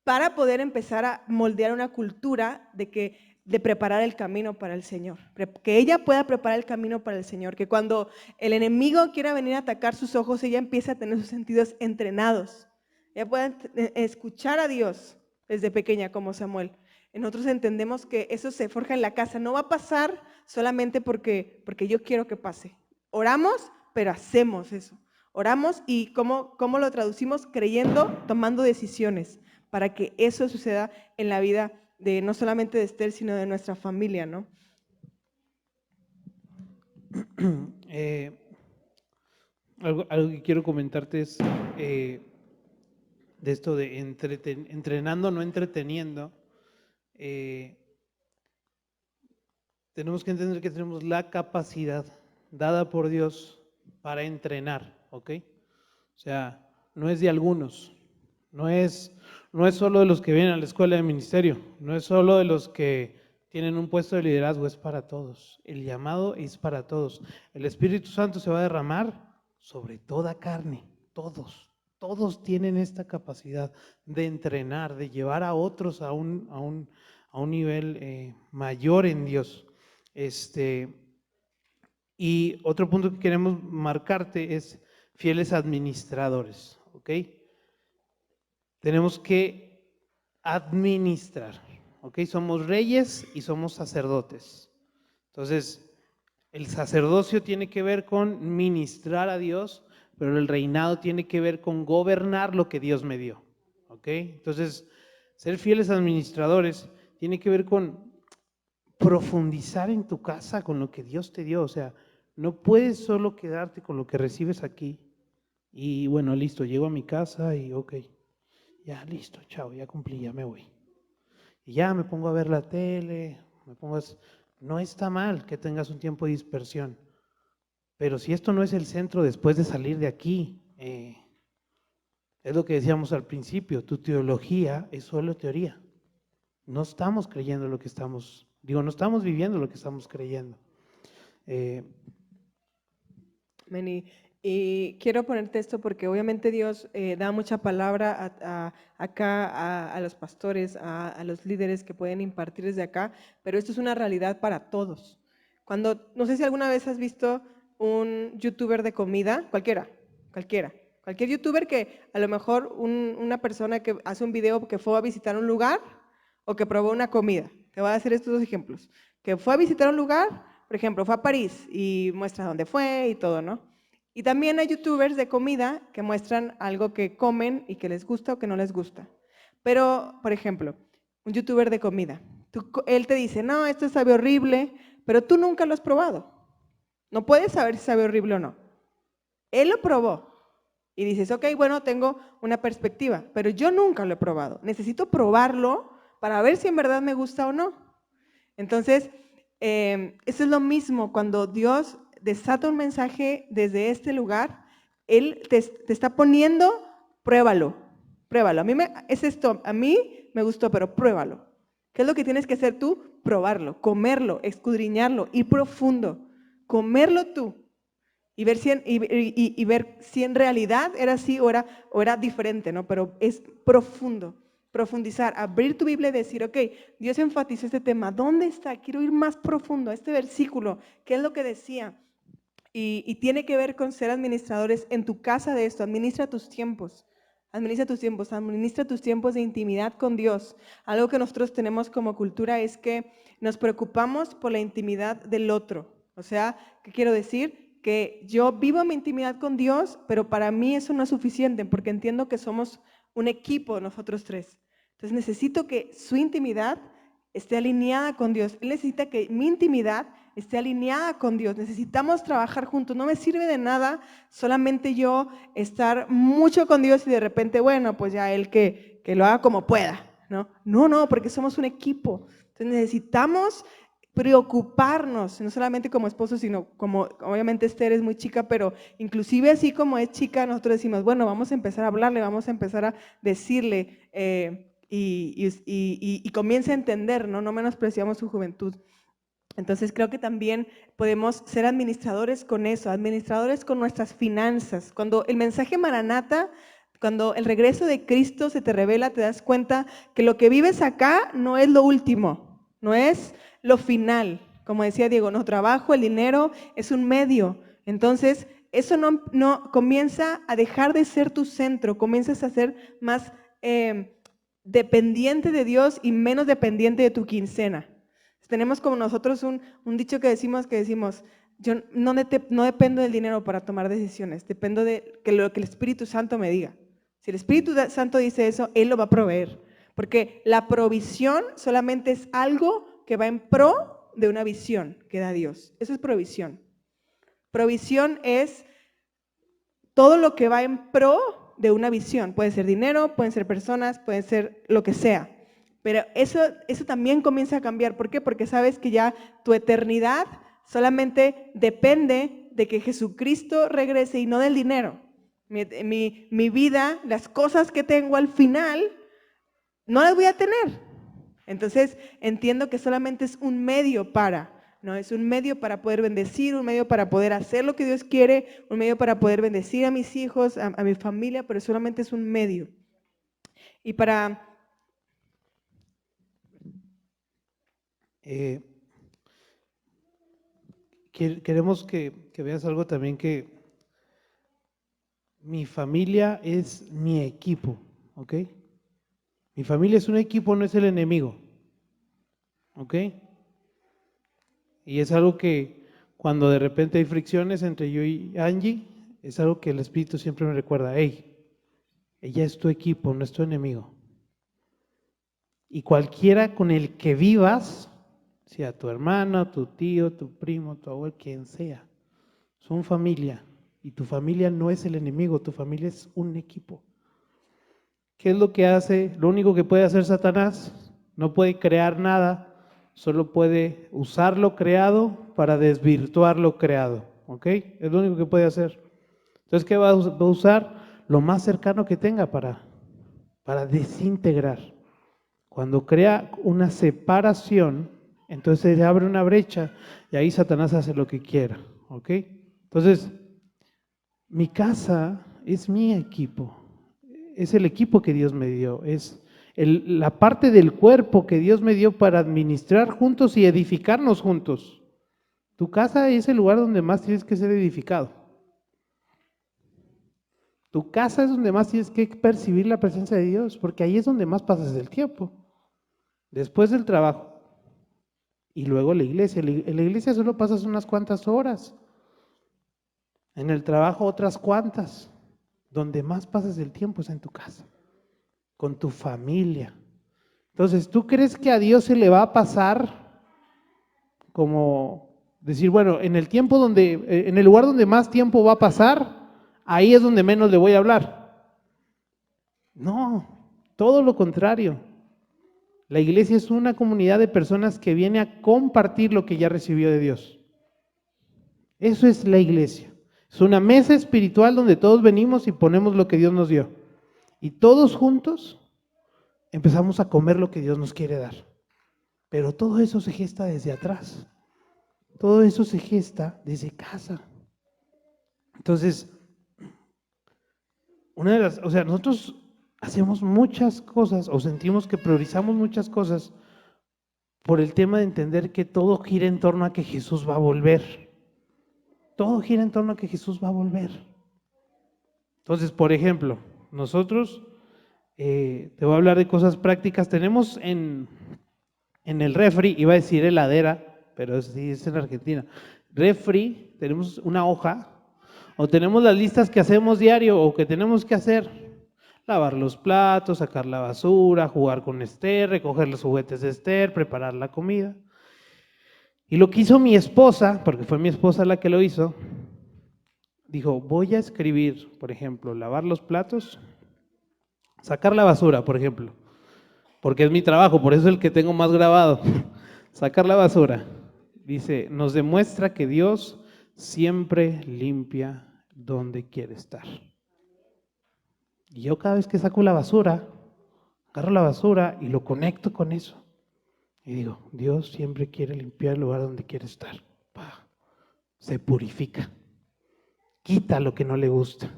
para poder empezar a moldear una cultura de preparar el camino para el Señor, que ella pueda preparar el camino para el Señor, que cuando el enemigo quiera venir a atacar sus ojos, ella empiece a tener sus sentidos entrenados, ella pueda escuchar a Dios desde pequeña como Samuel. Nosotros entendemos que eso se forja en la casa, no va a pasar solamente porque yo quiero que pase. Oramos, pero hacemos eso. Oramos y ¿cómo lo traducimos? Creyendo, tomando decisiones para que eso suceda en la vida de no solamente de Esther, sino de nuestra familia, ¿no? Algo que quiero comentarte es de esto de entrenando, no entreteniendo. Tenemos que entender que tenemos la capacidad dada por Dios para entrenar, ¿ok? O sea, no es de algunos, no es solo de los que vienen a la escuela de ministerio, no es solo de los que tienen un puesto de liderazgo, es para todos. El llamado es para todos. El Espíritu Santo se va a derramar sobre toda carne, todos tienen esta capacidad de entrenar, de llevar a otros a un nivel mayor en Dios. Y otro punto que queremos marcarte es fieles administradores, ¿ok? Tenemos que administrar, ¿ok? Somos reyes y somos sacerdotes. Entonces, el sacerdocio tiene que ver con ministrar a Dios, pero el reinado tiene que ver con gobernar lo que Dios me dio, ¿ok? Entonces, ser fieles administradores tiene que ver con profundizar en tu casa con lo que Dios te dio. O sea, no puedes solo quedarte con lo que recibes aquí y bueno, listo, llego a mi casa y ok, ya listo, chao, ya cumplí, ya me voy. Y ya me pongo a ver la tele, no está mal que tengas un tiempo de dispersión, pero si esto no es el centro después de salir de aquí, es lo que decíamos al principio, tu teología es solo teoría. No estamos creyendo lo que no estamos viviendo lo que estamos creyendo. Y quiero ponerte esto porque obviamente Dios da mucha palabra acá a los pastores, a los líderes que pueden impartir desde acá, pero esto es una realidad para todos. No sé si alguna vez has visto un youtuber de comida, cualquier youtuber que a lo mejor una persona que hace un video que fue a visitar un lugar o que probó una comida. Te voy a hacer estos dos ejemplos. Que fue a visitar un lugar, por ejemplo, fue a París y muestra dónde fue y todo, ¿no? Y también hay youtubers de comida que muestran algo que comen y que les gusta o que no les gusta. Pero, por ejemplo, un youtuber de comida, él te dice, no, esto sabe horrible, pero tú nunca lo has probado. No puedes saber si sabe horrible o no. Él lo probó y dices, ok, bueno, tengo una perspectiva, pero yo nunca lo he probado. Necesito probarlo para ver si en verdad me gusta o no. Entonces, eso es lo mismo cuando Dios desata un mensaje desde este lugar, Él te está poniendo, pruébalo. A mí me gustó, pero pruébalo. ¿Qué es lo que tienes que hacer tú? Probarlo, comerlo, escudriñarlo, ir profundo. comerlo tú y ver y ver si en realidad era así o era diferente, ¿no? Pero es profundo, profundizar, abrir tu Biblia y decir, ok, Dios enfatizó este tema, ¿dónde está? Quiero ir más profundo a este versículo, ¿qué es lo que decía? Y tiene que ver con ser administradores en tu casa de esto. Administra tus tiempos. Administra tus tiempos de intimidad con Dios. Algo que nosotros tenemos como cultura es que nos preocupamos por la intimidad del otro. O sea, ¿qué quiero decir? Que yo vivo mi intimidad con Dios, pero para mí eso no es suficiente porque entiendo que somos un equipo nosotros tres. Entonces necesito que su intimidad esté alineada con Dios. Él necesita que mi intimidad esté alineada con Dios. Necesitamos trabajar juntos. No me sirve de nada solamente yo estar mucho con Dios y de repente, bueno, pues ya él que lo haga como pueda, ¿no? No, porque somos un equipo. Entonces necesitamos preocuparnos, no solamente como esposos, sino como, obviamente Esther es muy chica, pero inclusive así como es chica, nosotros decimos, bueno, vamos a empezar a hablarle, vamos a empezar a decirle y comience a entender, ¿no? No menospreciamos su juventud. Entonces creo que también podemos ser administradores con eso, administradores con nuestras finanzas. Cuando el mensaje Maranata, cuando el regreso de Cristo se te revela, te das cuenta que lo que vives acá no es lo último, no es lo final. Como decía Diego, no, trabajo, el dinero es un medio. Entonces eso no comienza a dejar de ser tu centro, comienzas a ser más dependiente de Dios y menos dependiente de tu quincena. Tenemos como nosotros un dicho que decimos, yo no dependo del dinero para tomar decisiones, dependo de lo que el Espíritu Santo me diga. Si el Espíritu Santo dice eso, Él lo va a proveer, porque la provisión solamente es algo que va en pro de una visión que da Dios. Eso es provisión. Provisión es todo lo que va en pro de una visión. Puede ser dinero, pueden ser personas, puede ser lo que sea. Pero eso también comienza a cambiar. ¿Por qué? Porque sabes que ya tu eternidad solamente depende de que Jesucristo regrese y no del dinero. Mi vida, las cosas que tengo al final, no las voy a tener. Entonces entiendo que solamente es un medio ¿no? Es un medio para poder bendecir, un medio para poder hacer lo que Dios quiere, un medio para poder bendecir a mis hijos, a mi familia, pero solamente es un medio. Y queremos que veas algo también, que mi familia es mi equipo, ¿ok? Mi familia es un equipo, no es el enemigo, ¿ok? Y es algo que cuando de repente hay fricciones entre yo y Angie, es algo que el Espíritu siempre me recuerda, hey, ella es tu equipo, no es tu enemigo. Y cualquiera con el que vivas, sea tu hermano, tu tío, tu primo, tu abuelo, quien sea, son familia. Y tu familia no es el enemigo, tu familia es un equipo. ¿Qué es lo que hace? Lo único que puede hacer Satanás, no puede crear nada, solo puede usar lo creado para desvirtuar lo creado, ¿ok? Es lo único que puede hacer. Entonces, ¿qué va a usar? Lo más cercano que tenga para desintegrar. Cuando crea una separación, entonces se abre una brecha y ahí Satanás hace lo que quiera, ¿ok? Entonces, mi casa es mi equipo, es el equipo que Dios me dio, es la parte del cuerpo que Dios me dio para administrar juntos y edificarnos juntos. Tu casa es el lugar donde más tienes que ser edificado. Tu casa es donde más tienes que percibir la presencia de Dios, porque ahí es donde más pasas el tiempo. Después del trabajo y luego la iglesia. En la iglesia solo pasas unas cuantas horas. En el trabajo otras cuantas. Donde más pasas el tiempo es en tu casa, con tu familia. Entonces, ¿tú crees que a Dios se le va a pasar como decir, bueno, en el tiempo en el lugar donde más tiempo va a pasar, ahí es donde menos le voy a hablar? No, todo lo contrario. La iglesia es una comunidad de personas que viene a compartir lo que ya recibió de Dios. Eso es la iglesia. Es una mesa espiritual donde todos venimos y ponemos lo que Dios nos dio. Y todos juntos empezamos a comer lo que Dios nos quiere dar. Pero todo eso se gesta desde atrás. todo eso se gesta desde casa. Entonces, nosotros hacemos muchas cosas o sentimos que priorizamos muchas cosas por el tema de entender que todo gira en torno a que Jesús va a volver. Todo gira en torno a que Jesús va a volver. Entonces, por ejemplo, nosotros, te voy a hablar de cosas prácticas. Tenemos en el refri, iba a decir heladera, pero sí es en Argentina. Refri, tenemos una hoja, o tenemos las listas que hacemos diario o que tenemos que hacer. Lavar los platos, sacar la basura, jugar con Esther, recoger los juguetes de Esther, preparar la comida. Y lo que hizo mi esposa, porque fue mi esposa la que lo hizo, dijo, voy a escribir, por ejemplo, lavar los platos, sacar la basura, por ejemplo, porque es mi trabajo, por eso es el que tengo más grabado. Sacar la basura. Dice, nos demuestra que Dios siempre limpia donde quiere estar. Y yo cada vez que saco la basura, agarro la basura y lo conecto con eso. Y digo, Dios siempre quiere limpiar el lugar donde quiere estar. Se purifica. Quita lo que no le gusta.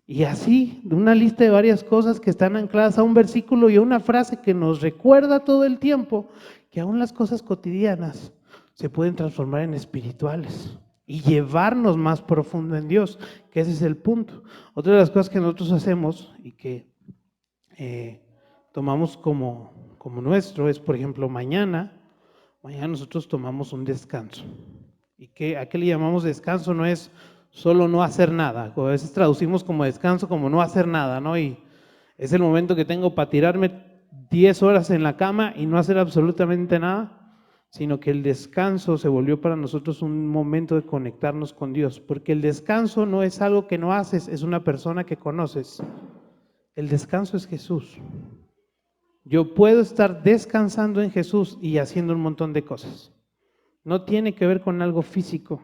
Y así, de una lista de varias cosas que están ancladas a un versículo y a una frase que nos recuerda todo el tiempo que aún las cosas cotidianas se pueden transformar en espirituales y llevarnos más profundo en Dios, que ese es el punto. Otra de las cosas que nosotros hacemos y que tomamos como nuestro es, por ejemplo, mañana nosotros tomamos un descanso. ¿Y a qué le llamamos descanso? No es solo no hacer nada. A veces traducimos como descanso como no hacer nada, ¿no? Y es el momento que tengo para tirarme 10 horas en la cama y no hacer absolutamente nada, sino que el descanso se volvió para nosotros un momento de conectarnos con Dios, porque el descanso no es algo que no haces, es una persona que conoces. El descanso es Jesús. Yo puedo estar descansando en Jesús y haciendo un montón de cosas. No tiene que ver con algo físico,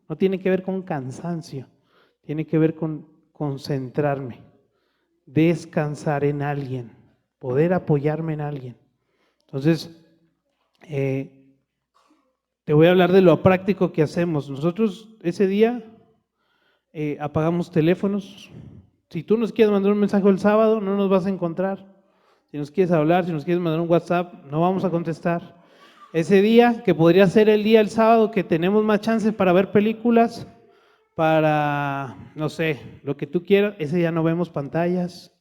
no tiene que ver con cansancio, tiene que ver con concentrarme, descansar en alguien, poder apoyarme en alguien. Entonces, te voy a hablar de lo práctico que hacemos. Nosotros ese día apagamos teléfonos. Si tú nos quieres mandar un mensaje el sábado, no nos vas a encontrar. Si nos quieres hablar, si nos quieres mandar un WhatsApp, no vamos a contestar. Ese día, que podría ser el sábado, que tenemos más chances para ver películas, para, no sé, lo que tú quieras, ese día no vemos pantallas,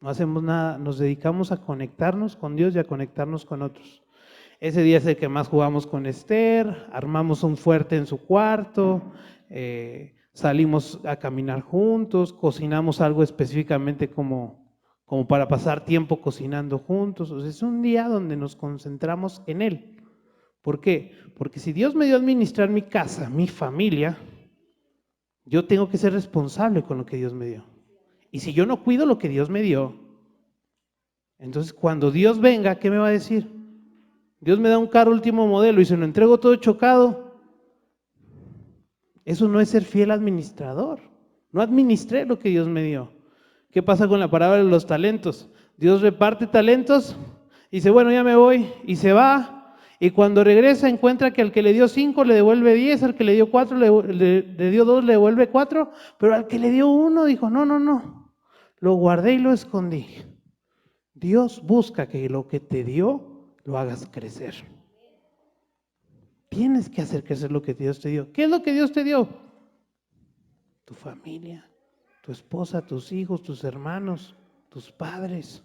no hacemos nada, nos dedicamos a conectarnos con Dios y a conectarnos con otros. Ese día es el que más jugamos con Esther, armamos un fuerte en su cuarto, salimos a caminar juntos, cocinamos algo específicamente como para pasar tiempo cocinando juntos. O sea, es un día donde nos concentramos en Él. ¿Por qué? Porque si Dios me dio a administrar mi casa, mi familia, yo tengo que ser responsable con lo que Dios me dio. Y si yo no cuido lo que Dios me dio, entonces cuando Dios venga, ¿qué me va a decir? Dios me da un carro último modelo y se lo entrego todo chocado. Eso no es ser fiel administrador. No administré lo que Dios me dio. ¿Qué pasa con la parábola de los talentos? Dios reparte talentos y dice, bueno, ya me voy, y se va. Y cuando regresa encuentra que al que le dio 5 le devuelve 10, al que le dio 4 le dio 2 le devuelve 4, pero al que le dio 1 dijo, no, lo guardé y lo escondí. Dios busca que lo que te dio lo hagas crecer. Tienes que hacer crecer lo que Dios te dio. ¿Qué es lo que Dios te dio? Tu familia, tu esposa, tus hijos, tus hermanos, tus padres.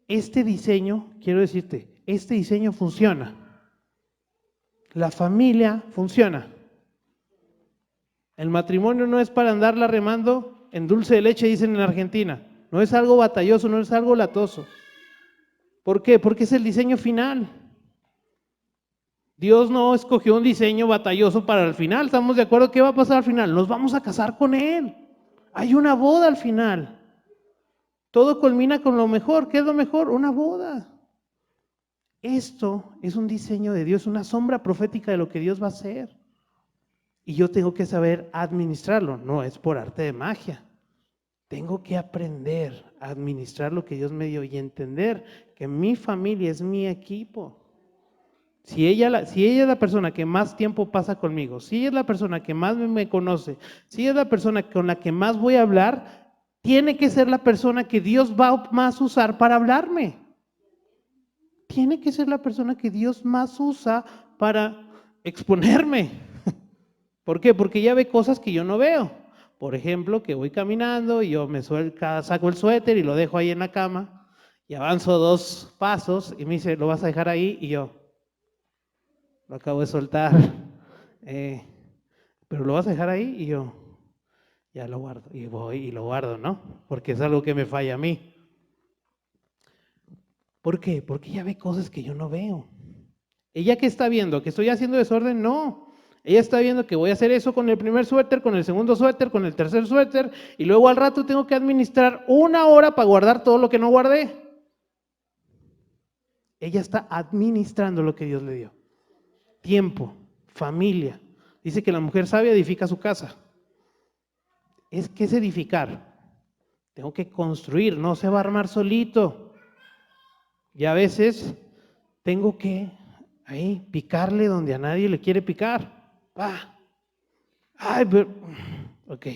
Este diseño, quiero decirte, este diseño funciona. La familia funciona. El matrimonio no es para andarla remando en dulce de leche, dicen en Argentina. No es algo batalloso, no es algo latoso. ¿Por qué? Porque es el diseño final. Dios no escogió un diseño batalloso para el final. ¿Estamos de acuerdo? ¿Qué va a pasar al final? Nos vamos a casar con Él. Hay una boda al final. Todo culmina con lo mejor. ¿Qué es lo mejor? Una boda. Esto es un diseño de Dios, una sombra profética de lo que Dios va a hacer. Y yo tengo que saber administrarlo. No es por arte de magia. Tengo que aprender a administrar lo que Dios me dio y entender que mi familia es mi equipo. Si ella es la persona que más tiempo pasa conmigo, si ella es la persona que más me conoce, si ella es la persona con la que más voy a hablar, tiene que ser la persona que Dios va más a usar para hablarme. Tiene que ser la persona que Dios más usa para exponerme. ¿Por qué? Porque ella ve cosas que yo no veo. Por ejemplo, que voy caminando y yo saco el suéter y lo dejo ahí en la cama y avanzo 2 pasos y me dice, ¿lo vas a dejar ahí? Y yo, lo acabo de soltar, pero lo vas a dejar ahí y yo, ya lo guardo y voy y lo guardo, ¿no? Porque es algo que me falla a mí. ¿Por qué? Porque ella ve cosas que yo no veo. ¿Ella qué está viendo? ¿Que estoy haciendo desorden? No. Ella está viendo que voy a hacer eso con el primer suéter, con el segundo suéter, con el tercer suéter y luego al rato tengo que administrar 1 hora para guardar todo lo que no guardé. Ella está administrando lo que Dios le dio. Tiempo, familia. Dice que la mujer sabia edifica su casa. ¿Qué es edificar? Tengo que construir, no se va a armar solito. Y a veces tengo que ahí picarle donde a nadie le quiere picar. Ay, pero, ok.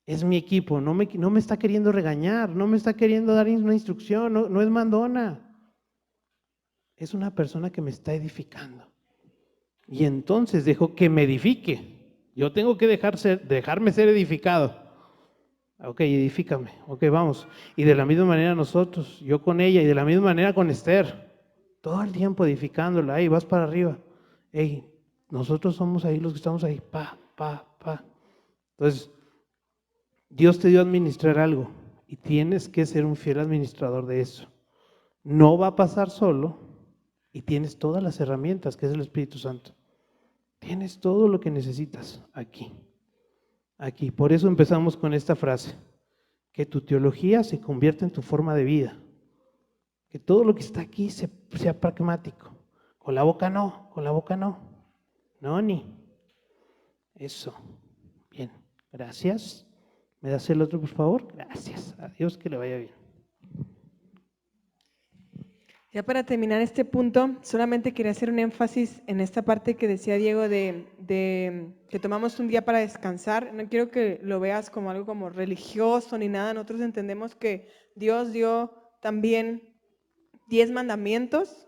Es mi equipo, no me está queriendo regañar, no me está queriendo dar una instrucción, no es mandona. Es una persona que me está edificando. Y entonces dejo que me edifique. Yo tengo que dejarme ser edificado. Ok, edifícame. Ok, vamos. Y de la misma manera nosotros, yo con ella, y de la misma manera con Esther. Todo el tiempo edificándola. Ahí vas para arriba. Hey, nosotros somos ahí los que estamos ahí. Pa. Entonces, Dios te dio a administrar algo y tienes que ser un fiel administrador de eso. No va a pasar solo y tienes todas las herramientas que es el Espíritu Santo. Tienes todo lo que necesitas aquí. Por eso empezamos con esta frase, que tu teología se convierta en tu forma de vida, que todo lo que está aquí sea pragmático. Con la boca no, no ni. Eso, bien, gracias. ¿Me das el otro, por favor? Gracias, adiós, que le vaya bien. Ya para terminar este punto, solamente quería hacer un énfasis en esta parte que decía Diego de que tomamos un día para descansar. No quiero que lo veas como algo como religioso ni nada. Nosotros entendemos que Dios dio también 10 mandamientos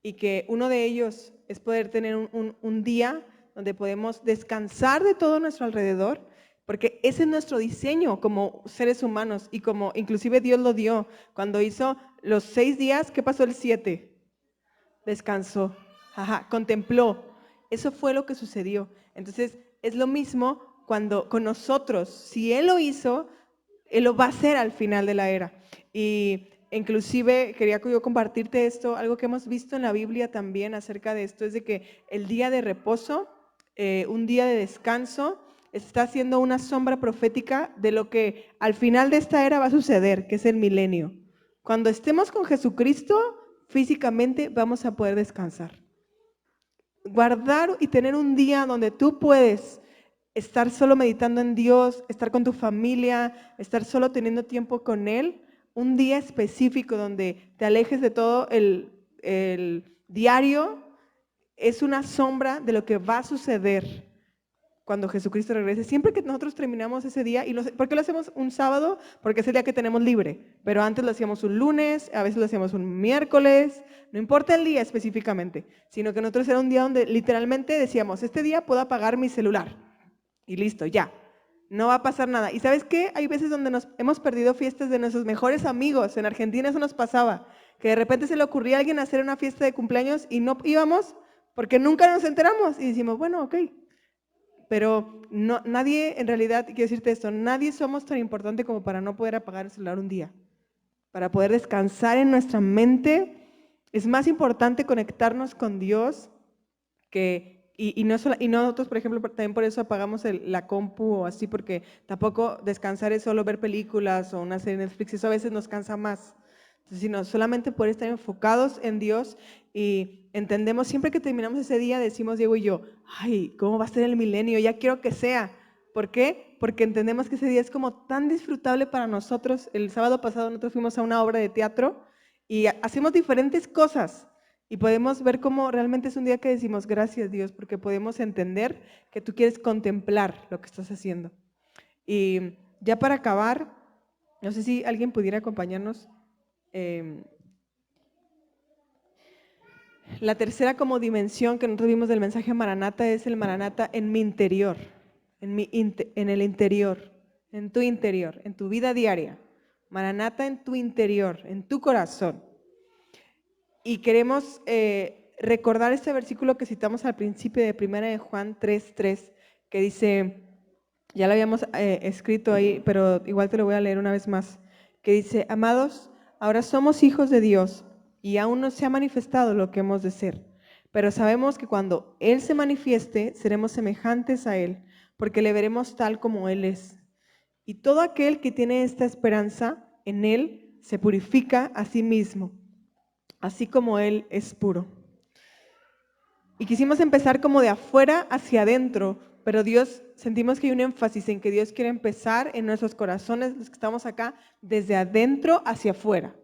y que uno de ellos es poder tener un día donde podemos descansar de todo nuestro alrededor, porque ese es nuestro diseño como seres humanos y como inclusive Dios lo dio. Cuando hizo los 6 días, ¿qué pasó el 7? Descansó, contempló. Eso fue lo que sucedió. Entonces, es lo mismo cuando con nosotros, si Él lo hizo, Él lo va a hacer al final de la era. Y inclusive quería yo compartirte esto, algo que hemos visto en la Biblia también acerca de esto, es de que el día de reposo, un día de descanso, está siendo una sombra profética de lo que al final de esta era va a suceder, que es el milenio. Cuando estemos con Jesucristo, físicamente vamos a poder descansar. Guardar y tener un día donde tú puedes estar solo meditando en Dios, estar con tu familia, estar solo teniendo tiempo con Él, un día específico donde te alejes de todo el diario, es una sombra de lo que va a suceder cuando Jesucristo regrese. Siempre que nosotros terminamos ese día, ¿por qué lo hacemos un sábado? Porque es el día que tenemos libre, pero antes lo hacíamos un lunes, a veces lo hacíamos un miércoles, no importa el día específicamente, sino que nosotros era un día donde literalmente decíamos, este día puedo apagar mi celular y listo, ya, no va a pasar nada. ¿Y sabes qué? Hay veces donde nos hemos perdido fiestas de nuestros mejores amigos. En Argentina eso nos pasaba, que de repente se le ocurría a alguien hacer una fiesta de cumpleaños y no íbamos porque nunca nos enteramos y decimos, bueno, ok. Pero no, nadie, en realidad, quiero decirte esto, nadie somos tan importante como para no poder apagar el celular un día. Para poder descansar en nuestra mente, es más importante conectarnos con Dios y nosotros, por ejemplo, también por eso apagamos la compu o así, porque tampoco descansar es solo ver películas o una serie de Netflix, eso a veces nos cansa más. Entonces, sino solamente poder estar enfocados en Dios y entendemos, siempre que terminamos ese día, decimos Diego y yo, ay, ¿cómo va a ser el milenio? Ya quiero que sea. ¿Por qué? Porque entendemos que ese día es como tan disfrutable para nosotros. El sábado pasado nosotros fuimos a una obra de teatro y hacemos diferentes cosas. Y podemos ver cómo realmente es un día que decimos gracias Dios, porque podemos entender que tú quieres contemplar lo que estás haciendo. Y ya para acabar, no sé si alguien pudiera acompañarnos. La tercera como dimensión que nosotros vimos del mensaje Maranata es el Maranata en mi interior, en el interior, en tu vida diaria. Maranata en tu interior, en tu corazón. Y queremos recordar este versículo que citamos al principio de 1 de Juan 3:3, que dice, ya lo habíamos escrito ahí, pero igual te lo voy a leer una vez más, que dice, amados, ahora somos hijos de Dios y aún no se ha manifestado lo que hemos de ser, pero sabemos que cuando Él se manifieste, seremos semejantes a Él, porque le veremos tal como Él es. Y todo aquel que tiene esta esperanza en Él se purifica a sí mismo, así como Él es puro. Y quisimos empezar como de afuera hacia adentro, pero sentimos que hay un énfasis en que Dios quiere empezar en nuestros corazones, los que estamos acá, desde adentro hacia afuera.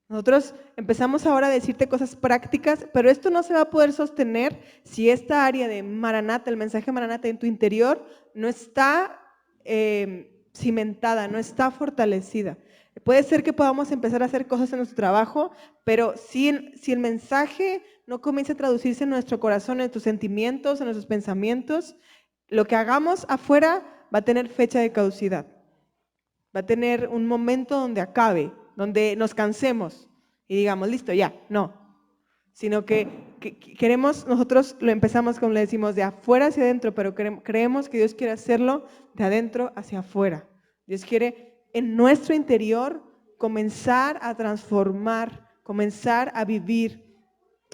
Nosotros empezamos ahora a decirte cosas prácticas, pero esto no se va a poder sostener si esta área de Maranata, el mensaje Maranata en tu interior, no está cimentada, no está fortalecida. Puede ser que podamos empezar a hacer cosas en nuestro trabajo, pero si el mensaje no comienza a traducirse en nuestro corazón, en tus sentimientos, en nuestros pensamientos, lo que hagamos afuera va a tener fecha de caducidad. Va a tener un momento donde acabe, donde nos cansemos y digamos, listo, ya, no. Sino que queremos, nosotros lo empezamos, como le decimos, de afuera hacia adentro, pero creemos que Dios quiere hacerlo de adentro hacia afuera. Dios quiere en nuestro interior comenzar a transformar, comenzar a vivir.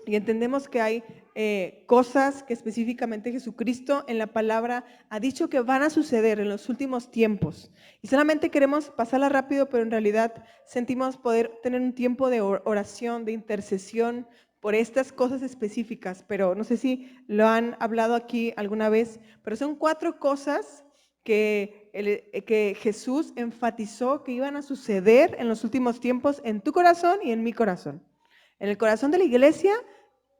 Y entendemos que hay cosas que específicamente Jesucristo en la palabra ha dicho que van a suceder en los últimos tiempos. Y solamente queremos pasarla rápido, pero en realidad sentimos poder tener un tiempo de oración, de intercesión por estas cosas específicas. Pero no sé si lo han hablado aquí alguna vez, pero son 4 cosas que Jesús enfatizó que iban a suceder en los últimos tiempos en tu corazón y en mi corazón. En el corazón de la iglesia,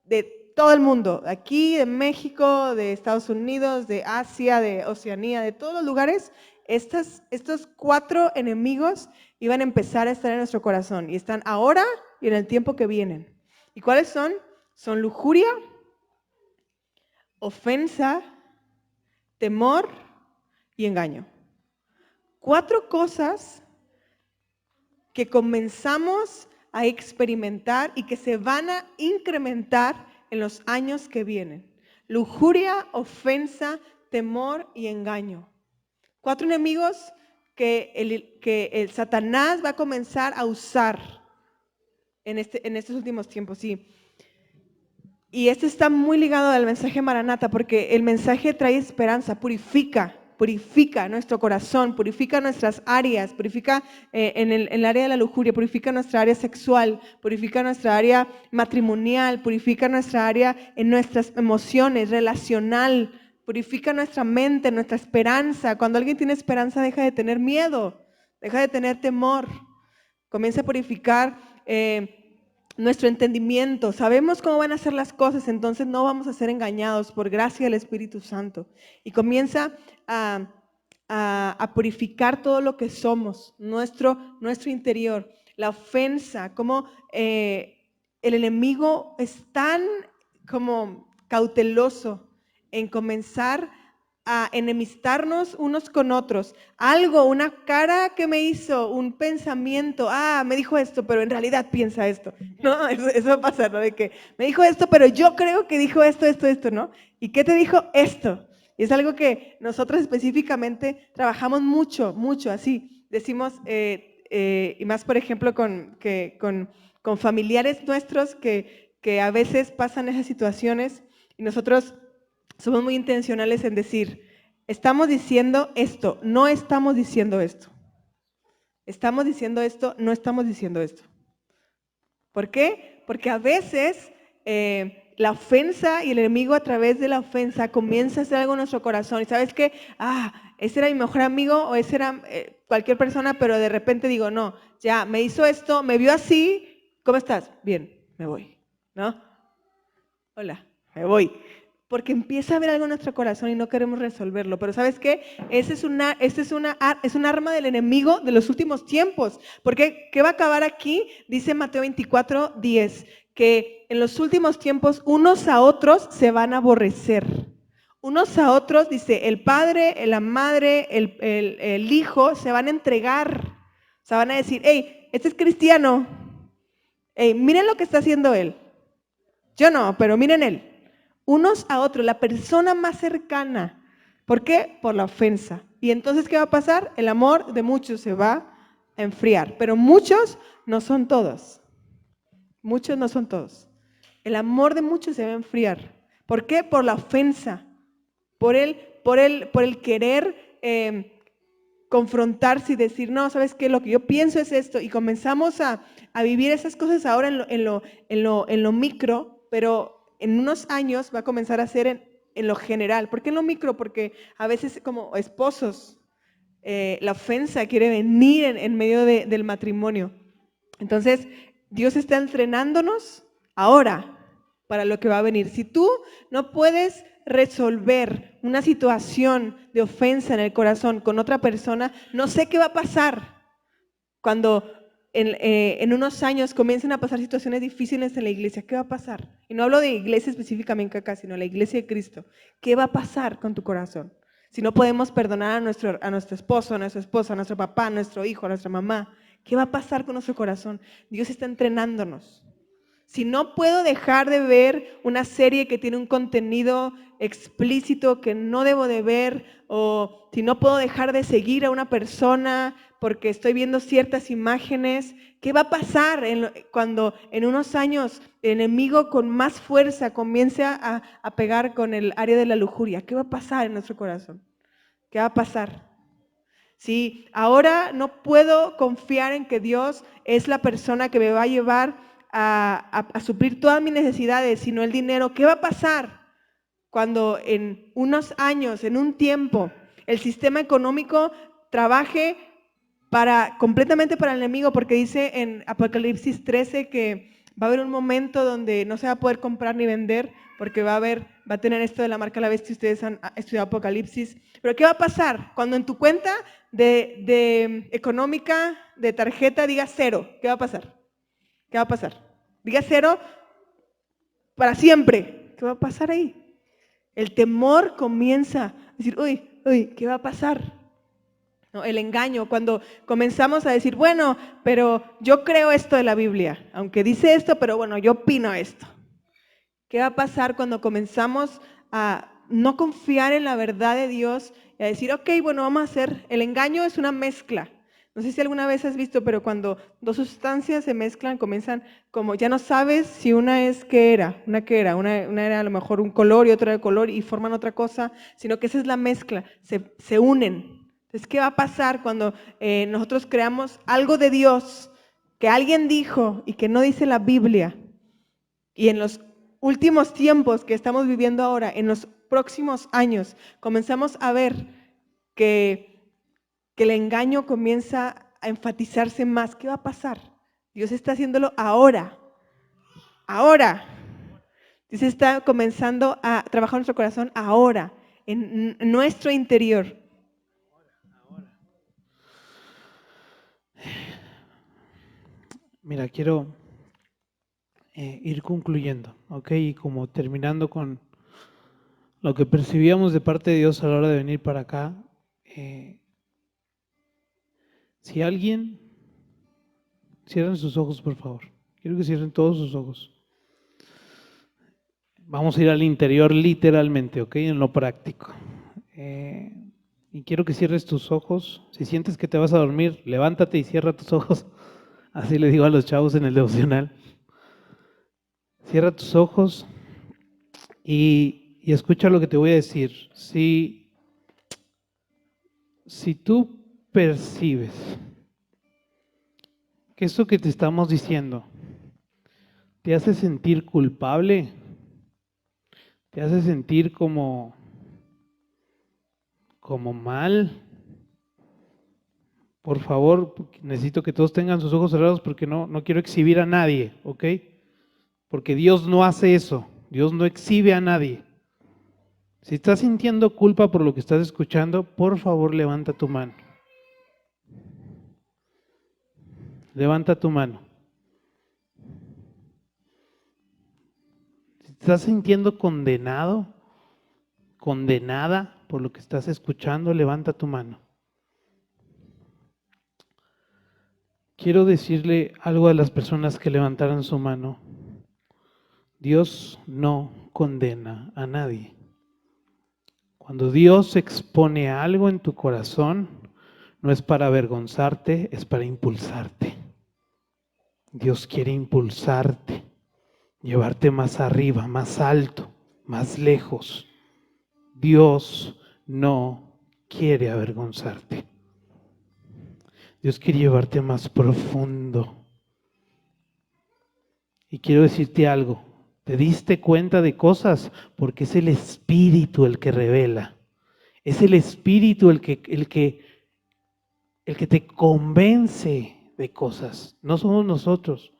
de todo el mundo, aquí, de México, de Estados Unidos, de Asia, de Oceanía, de todos los lugares, estos 4 enemigos iban a empezar a estar en nuestro corazón y están ahora y en el tiempo que vienen. ¿Y cuáles son? Son lujuria, ofensa, temor y engaño. 4 cosas que comenzamos a experimentar y que se van a incrementar en los años que vienen. Lujuria, ofensa, temor y engaño. 4 enemigos que el Satanás va a comenzar a usar en estos últimos tiempos, sí. Y esto está muy ligado al mensaje Maranata, porque el mensaje trae esperanza, purifica nuestro corazón, purifica nuestras áreas, purifica en el área de la lujuria, purifica nuestra área sexual, purifica nuestra área matrimonial, purifica nuestra área en nuestras emociones, relacional, purifica nuestra mente, nuestra esperanza. Cuando alguien tiene esperanza deja de tener miedo, deja de tener temor, comienza a purificar nuestro entendimiento, sabemos cómo van a ser las cosas, entonces no vamos a ser engañados por gracia del Espíritu Santo. Y comienza a purificar todo lo que somos, nuestro interior. La ofensa, como el enemigo es tan como cauteloso en comenzar a enemistarnos unos con otros. Algo, una cara que me hizo, un pensamiento, me dijo esto, pero en realidad piensa esto. No, eso pasa, ¿no? De que me dijo esto, pero yo creo que dijo esto, ¿no? ¿Y qué te dijo esto? Y es algo que nosotros específicamente trabajamos mucho, así. Decimos, y más por ejemplo con familiares nuestros que a veces pasan esas situaciones y nosotros somos muy intencionales en decir, estamos diciendo esto, no estamos diciendo esto. Estamos diciendo esto, no estamos diciendo esto. ¿Por qué? Porque a veces la ofensa y el enemigo a través de la ofensa comienza a hacer algo en nuestro corazón. Y ¿sabes qué? Ese era mi mejor amigo o ese era cualquier persona, pero de repente digo, no, ya me hizo esto, me vio así, ¿cómo estás? Bien, me voy, ¿no? hola, me voy. Porque empieza a haber algo en nuestro corazón y no queremos resolverlo. Pero ¿sabes qué? Es un arma del enemigo de los últimos tiempos. Porque ¿qué va a acabar aquí? Dice Mateo 24:10, que en los últimos tiempos unos a otros se van a aborrecer. Unos a otros, dice, el padre, la madre, el hijo, se van a entregar. O sea, van a decir, hey, este es cristiano. Hey, miren lo que está haciendo él. Yo no, pero miren él. Unos a otros, la persona más cercana. ¿Por qué? Por la ofensa. Y entonces, ¿qué va a pasar? El amor de muchos se va a enfriar, pero muchos no son todos. Muchos no son todos. El amor de muchos se va a enfriar. ¿Por qué? Por la ofensa, por el querer confrontarse y decir, no, ¿sabes qué? Lo que yo pienso es esto. Y comenzamos a vivir esas cosas ahora en lo micro, pero en unos años va a comenzar a ser en lo general. ¿Por qué en lo micro? Porque a veces como esposos, la ofensa quiere venir en medio del matrimonio. Entonces, Dios está entrenándonos ahora para lo que va a venir. Si tú no puedes resolver una situación de ofensa en el corazón con otra persona, no sé qué va a pasar cuando en unos años comiencen a pasar situaciones difíciles en la iglesia. ¿Qué va a pasar? Y no hablo de iglesia específicamente acá, sino la iglesia de Cristo. ¿Qué va a pasar con tu corazón? Si no podemos perdonar a nuestro esposo, a nuestra esposa, a nuestro papá, a nuestro hijo, a nuestra mamá, ¿qué va a pasar con nuestro corazón? Dios está entrenándonos. Si no puedo dejar de ver una serie que tiene un contenido explícito que no debo de ver, o si no puedo dejar de seguir a una persona porque estoy viendo ciertas imágenes, ¿qué va a pasar cuando en unos años el enemigo con más fuerza comience a pegar con el área de la lujuria? ¿Qué va a pasar en nuestro corazón? ¿Qué va a pasar? Si ahora no puedo confiar en que Dios es la persona que me va a llevar a suplir todas mis necesidades, sino el dinero, ¿qué va a pasar cuando en unos años, en un tiempo, el sistema económico trabaje completamente para el enemigo? Porque dice en Apocalipsis 13 que va a haber un momento donde no se va a poder comprar ni vender, porque va a tener esto de la marca de la bestia. Ustedes han estudiado Apocalipsis. Pero ¿qué va a pasar cuando en tu cuenta de económica, de tarjeta, diga 0? ¿Qué va a pasar? ¿Qué va a pasar? Diga 0 para siempre. ¿Qué va a pasar ahí? El temor comienza a decir, uy, ¿qué va a pasar? No, el engaño, cuando comenzamos a decir, bueno, pero yo creo esto de la Biblia, aunque dice esto, pero bueno, yo opino esto. ¿Qué va a pasar cuando comenzamos a no confiar en la verdad de Dios y a decir, ok, bueno, vamos a hacer, el engaño es una mezcla? No sé si alguna vez has visto, pero cuando dos sustancias se mezclan, comienzan como, ya no sabes si una es una era a lo mejor un color y otra de color y forman otra cosa, sino que esa es la mezcla, se unen. Entonces, ¿qué va a pasar cuando nosotros creamos algo de Dios que alguien dijo y que no dice la Biblia? Y en los últimos tiempos que estamos viviendo ahora, en los próximos años, comenzamos a ver que el engaño comienza a enfatizarse más. ¿Qué va a pasar? Dios está haciéndolo ahora. Ahora. Dios está comenzando a trabajar en nuestro corazón ahora, en nuestro interior. Mira, quiero ir concluyendo, ¿ok? Y como terminando con lo que percibíamos de parte de Dios a la hora de venir para acá. Si alguien, cierren sus ojos, por favor. Quiero que cierren todos sus ojos. Vamos a ir al interior literalmente, ¿ok? En lo práctico. Y quiero que cierres tus ojos. Si sientes que te vas a dormir, levántate y cierra tus ojos. Así le digo a los chavos en el devocional. Cierra tus ojos y escucha lo que te voy a decir. Si tú percibes que eso que te estamos diciendo te hace sentir culpable, te hace sentir como mal, por favor, necesito que todos tengan sus ojos cerrados porque no quiero exhibir a nadie, ¿ok? Porque Dios no hace eso, Dios no exhibe a nadie. Si estás sintiendo culpa por lo que estás escuchando, por favor levanta tu mano. Levanta tu mano. Si estás sintiendo condenado, condenada por lo que estás escuchando, levanta tu mano. Quiero decirle algo a las personas que levantaran su mano. Dios no condena a nadie. Cuando Dios expone algo en tu corazón, no es para avergonzarte, es para impulsarte. Dios quiere impulsarte, llevarte más arriba, más alto, más lejos. Dios no quiere avergonzarte. Dios quiere llevarte más profundo. Y quiero decirte algo. ¿Te diste cuenta de cosas? Porque es el Espíritu el que revela. Es el Espíritu el que te convence de cosas. No somos nosotros.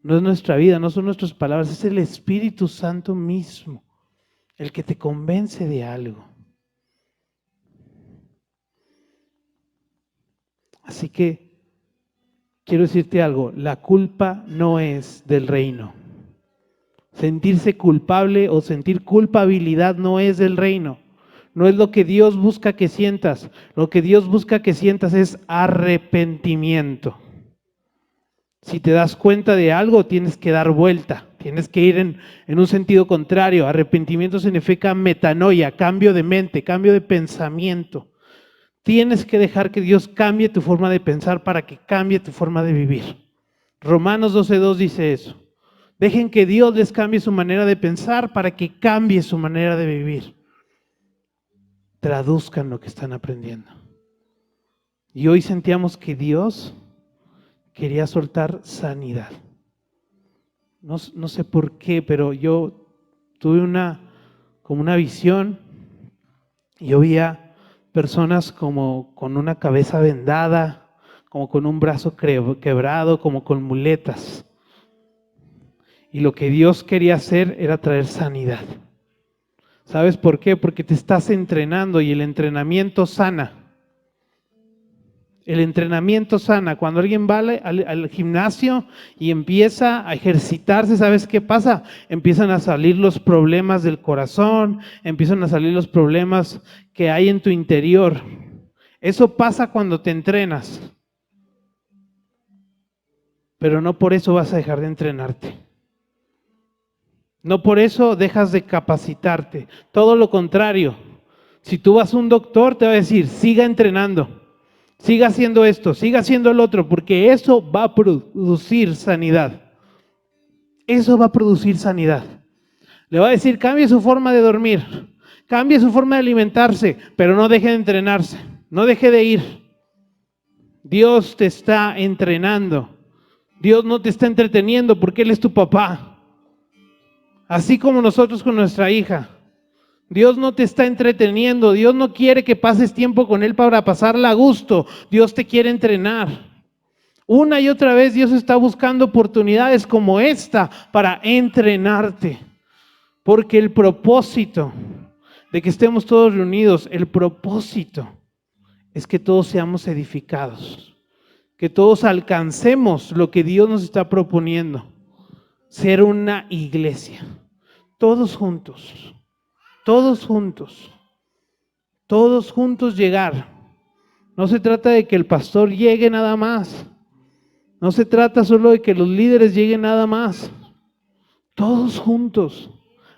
No es nuestra vida, no son nuestras palabras. Es el Espíritu Santo mismo el que te convence de algo. Así que quiero decirte algo, la culpa no es del reino. Sentirse culpable o sentir culpabilidad no es del reino. No es lo que Dios busca que sientas. Lo que Dios busca que sientas es arrepentimiento. Si te das cuenta de algo, tienes que dar vuelta. Tienes que ir en un sentido contrario. Arrepentimiento significa metanoia, cambio de mente, cambio de pensamiento. Tienes que dejar que Dios cambie tu forma de pensar para que cambie tu forma de vivir. Romanos 12:2 dice eso. Dejen que Dios les cambie su manera de pensar para que cambie su manera de vivir. Traduzcan lo que están aprendiendo. Y hoy sentíamos que Dios quería soltar sanidad. No sé por qué, pero yo tuve como una visión. Yo veía personas como con una cabeza vendada, como con un brazo quebrado, como con muletas. Y lo que Dios quería hacer era traer sanidad. ¿Sabes por qué? Porque te estás entrenando y el entrenamiento sana. El entrenamiento sana. Cuando alguien va al gimnasio y empieza a ejercitarse, ¿sabes qué pasa? Empiezan a salir los problemas del corazón, empiezan a salir los problemas que hay en tu interior. Eso pasa cuando te entrenas. Pero no por eso vas a dejar de entrenarte. No por eso dejas de capacitarte. Todo lo contrario. Si tú vas a un doctor, te va a decir, siga entrenando. Siga haciendo esto, siga haciendo el otro, porque eso va a producir sanidad. Eso va a producir sanidad. Le va a decir, cambie su forma de dormir, cambie su forma de alimentarse, pero no deje de entrenarse, no deje de ir. Dios te está entrenando. Dios no te está entreteniendo porque Él es tu papá. Así como nosotros con nuestra hija. Dios no te está entreteniendo, Dios no quiere que pases tiempo con Él para pasarla a gusto, Dios te quiere entrenar. Una y otra vez Dios está buscando oportunidades como esta para entrenarte, porque el propósito de que estemos todos reunidos, el propósito es que todos seamos edificados, que todos alcancemos lo que Dios nos está proponiendo, ser una iglesia, todos juntos. Todos juntos llegar. No se trata de que el pastor llegue nada más. No se trata solo de que los líderes lleguen nada más. Todos juntos.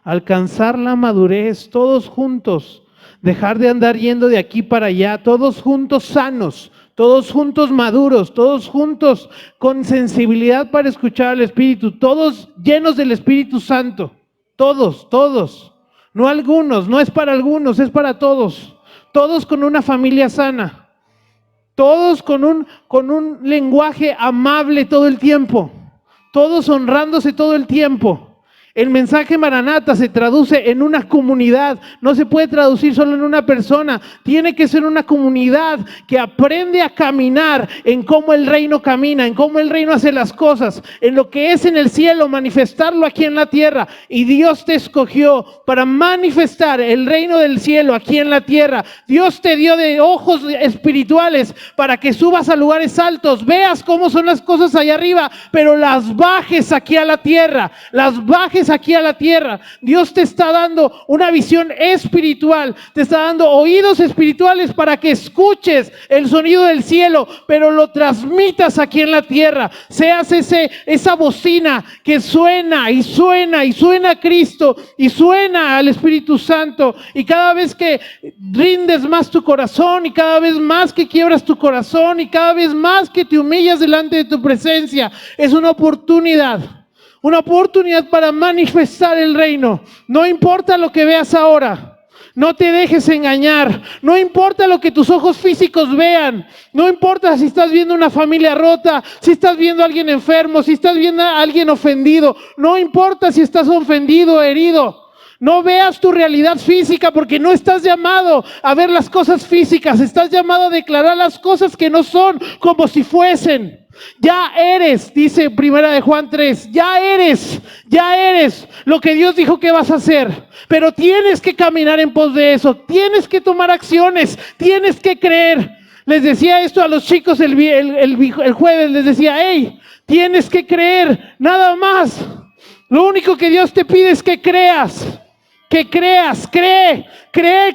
Alcanzar la madurez, todos juntos. Dejar de andar yendo de aquí para allá, todos juntos sanos, todos juntos maduros, todos juntos con sensibilidad para escuchar al Espíritu, todos llenos del Espíritu Santo. Todos. No algunos, no es para algunos, es para todos. Todos con una familia sana. Todos con un lenguaje amable todo el tiempo. Todos honrándose todo el tiempo. El mensaje Maranata se traduce en una comunidad, no se puede traducir solo en una persona, tiene que ser una comunidad que aprende a caminar en cómo el reino camina, en cómo el reino hace las cosas, en lo que es en el cielo, manifestarlo aquí en la tierra. Y Dios te escogió para manifestar el reino del cielo aquí en la tierra. Dios te dio de ojos espirituales para que subas a lugares altos, veas cómo son las cosas allá arriba, pero las bajes aquí a la tierra, las bajes aquí a la tierra. Dios te está dando una visión espiritual, te está dando oídos espirituales para que escuches el sonido del cielo, pero lo transmitas aquí en la tierra. Seas esa bocina que suena y suena y suena a Cristo y suena al Espíritu Santo, y cada vez que rindes más tu corazón y cada vez más que quiebras tu corazón y cada vez más que te humillas delante de tu presencia, es una oportunidad para manifestar el reino. No importa lo que veas ahora, no te dejes engañar, no importa lo que tus ojos físicos vean, no importa si estás viendo una familia rota, si estás viendo a alguien enfermo, si estás viendo a alguien ofendido, no importa si estás ofendido o herido. No veas tu realidad física, porque no estás llamado a ver las cosas físicas, estás llamado a declarar las cosas que no son como si fuesen. Ya eres, dice Primera de Juan 3, ya eres lo que Dios dijo que vas a hacer, pero tienes que caminar en pos de eso, tienes que tomar acciones, tienes que creer. Les decía esto a los chicos el jueves, les decía, hey, tienes que creer, nada más. Lo único que Dios te pide es que creas. Cree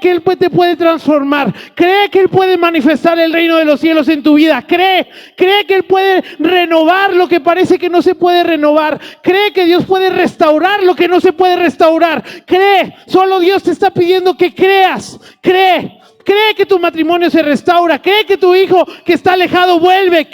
que Él te puede transformar, cree que Él puede manifestar el reino de los cielos en tu vida, cree que Él puede renovar lo que parece que no se puede renovar, cree que Dios puede restaurar lo que no se puede restaurar, solo Dios te está pidiendo que creas, cree que tu matrimonio se restaura, cree que tu hijo que está alejado vuelve,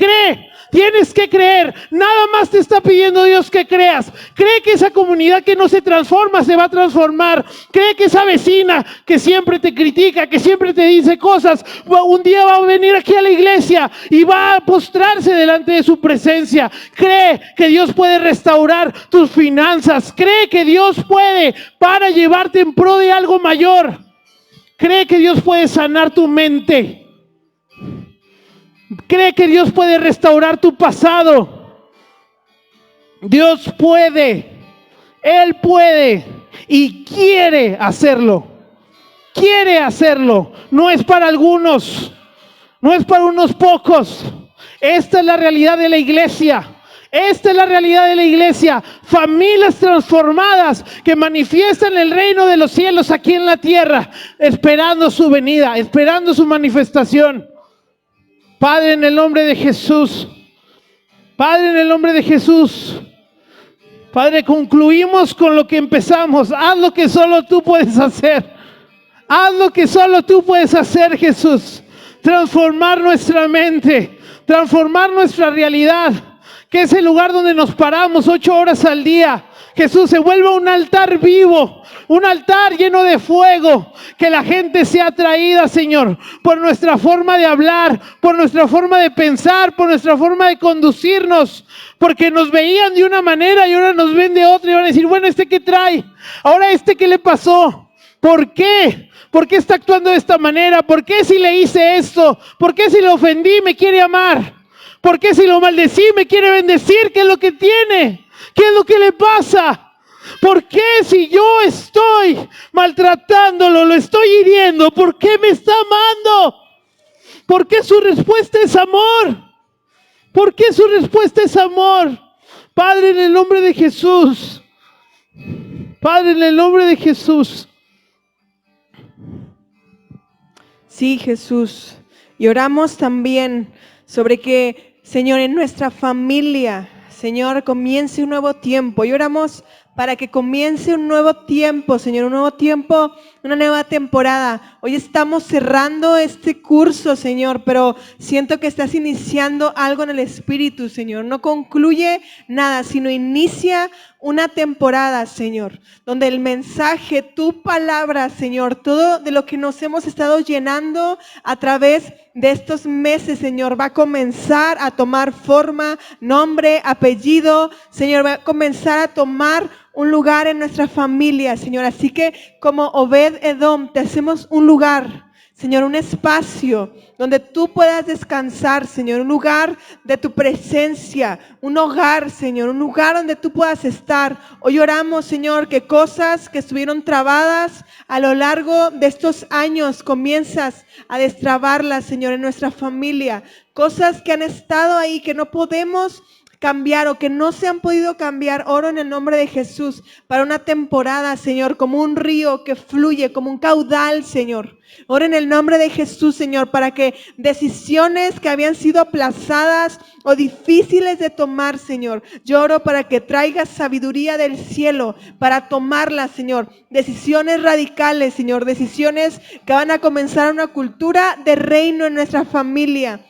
tienes que creer, nada más te está pidiendo Dios que creas. Cree que esa comunidad que no se transforma se va a transformar. Cree que esa vecina que siempre te critica, que siempre te dice cosas, un día va a venir aquí a la iglesia y va a postrarse delante de su presencia. Cree que Dios puede restaurar tus finanzas. Cree que Dios puede para llevarte en pro de algo mayor. Cree que Dios puede sanar tu mente. Cree que Dios puede restaurar tu pasado. Dios puede, Él puede y quiere hacerlo. No es para algunos, no es para unos pocos. Esta es la realidad de la iglesia. Familias transformadas que manifiestan el reino de los cielos aquí en la tierra, esperando su venida, esperando su manifestación. Padre, en el nombre de Jesús, Padre, concluimos con lo que empezamos. Haz lo que solo tú puedes hacer. Jesús. Transformar nuestra mente, transformar nuestra realidad, que es el lugar donde nos paramos 8 horas al día. Jesús, se vuelva un altar vivo, un altar lleno de fuego, que la gente sea atraída, Señor, por nuestra forma de hablar, por nuestra forma de pensar, por nuestra forma de conducirnos, porque nos veían de una manera y ahora nos ven de otra y van a decir, bueno, ¿qué trae? Ahora, ¿qué le pasó? ¿Por qué? ¿Por qué está actuando de esta manera? ¿Por qué si le hice esto? ¿Por qué si le ofendí me quiere amar? ¿Por qué si lo maldecí me quiere bendecir? ¿Qué es lo que tiene? ¿Qué es lo que le pasa? ¿Por qué si yo estoy maltratándolo, lo estoy hiriendo? ¿Por qué me está amando? ¿Por qué su respuesta es amor? Padre, en el nombre de Jesús. Sí, Jesús. Y oramos también sobre que, Señor, en nuestra familia, Señor, comience un nuevo tiempo. Y oramos para que comience un nuevo tiempo, Señor, un nuevo tiempo, una nueva temporada. Hoy estamos cerrando este curso, Señor, pero siento que estás iniciando algo en el Espíritu, Señor. No concluye nada, sino inicia una temporada, Señor, donde el mensaje, tu palabra, Señor, todo de lo que nos hemos estado llenando a través de estos meses, Señor, va a comenzar a tomar forma, nombre, apellido, Señor, va a comenzar a tomar un lugar en nuestra familia, Señor. Así que como Obed-Edom, te hacemos un lugar, Señor, un espacio donde tú puedas descansar, Señor, un lugar de tu presencia, un hogar, Señor, un lugar donde tú puedas estar. Hoy oramos, Señor, que cosas que estuvieron trabadas a lo largo de estos años, comienzas a destrabarlas, Señor, en nuestra familia. Cosas que han estado ahí, que no podemos cambiar o que no se han podido cambiar. Oro en el nombre de Jesús para una temporada, Señor, como un río que fluye, como un caudal, Señor. Oro en el nombre de Jesús, Señor, para que decisiones que habían sido aplazadas o difíciles de tomar, Señor, yo oro para que traigas sabiduría del cielo para tomarlas, Señor. Decisiones radicales, Señor, decisiones que van a comenzar una cultura de reino en nuestra familia.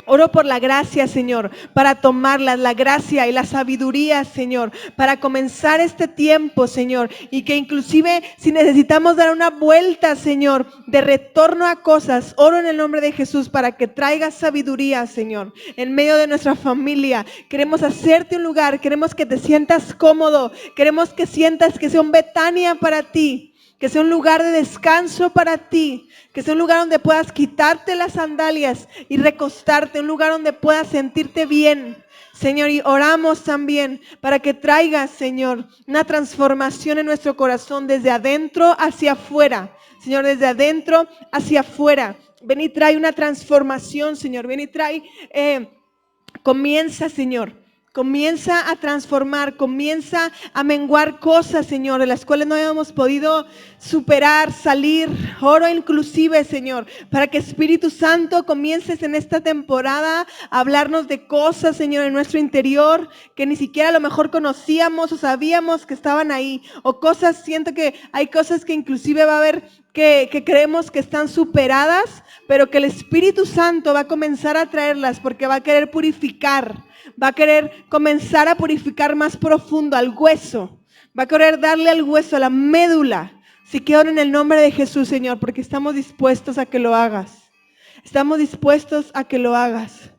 Oro por la gracia, Señor, para tomarlas, la gracia y la sabiduría, Señor, para comenzar este tiempo, Señor, y que inclusive si necesitamos dar una vuelta, Señor, de retorno a cosas, oro en el nombre de Jesús para que traigas sabiduría, Señor, en medio de nuestra familia. Queremos hacerte un lugar, queremos que te sientas cómodo, queremos que sientas que sea un Betania para ti. Que sea un lugar de descanso para ti, que sea un lugar donde puedas quitarte las sandalias y recostarte, un lugar donde puedas sentirte bien, Señor. Y oramos también para que traigas, Señor, una transformación en nuestro corazón desde adentro hacia afuera, Señor, desde adentro hacia afuera. Ven y trae una transformación, Señor, ven y trae, comienza, Señor. Comienza a transformar, comienza a menguar cosas, Señor, de las cuales no habíamos podido superar, salir. Oro inclusive, Señor, para que Espíritu Santo comiences en esta temporada a hablarnos de cosas, Señor, en nuestro interior que ni siquiera a lo mejor conocíamos o sabíamos que estaban ahí. O cosas, siento que hay cosas que inclusive va a haber que creemos que están superadas, pero que el Espíritu Santo va a comenzar a traerlas porque va a querer purificar. Va a querer comenzar a purificar más profundo al hueso. Va a querer darle al hueso, a la médula. Así que oro en el nombre de Jesús, Señor, porque estamos dispuestos a que lo hagas. Estamos dispuestos a que lo hagas.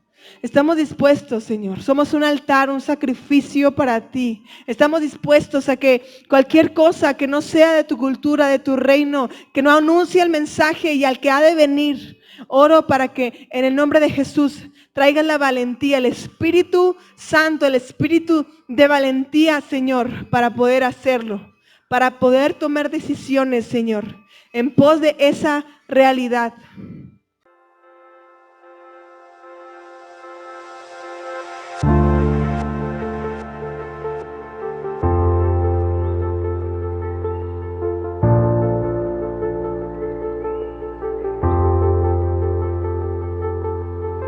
Estamos dispuestos, Señor. Somos un altar, un sacrificio para ti. Estamos dispuestos a que cualquier cosa que no sea de tu cultura, de tu reino, que no anuncie el mensaje y al que ha de venir, oro para que en el nombre de Jesús traigan la valentía, el Espíritu Santo, el Espíritu de valentía, Señor, para poder hacerlo, para poder tomar decisiones, Señor, en pos de esa realidad.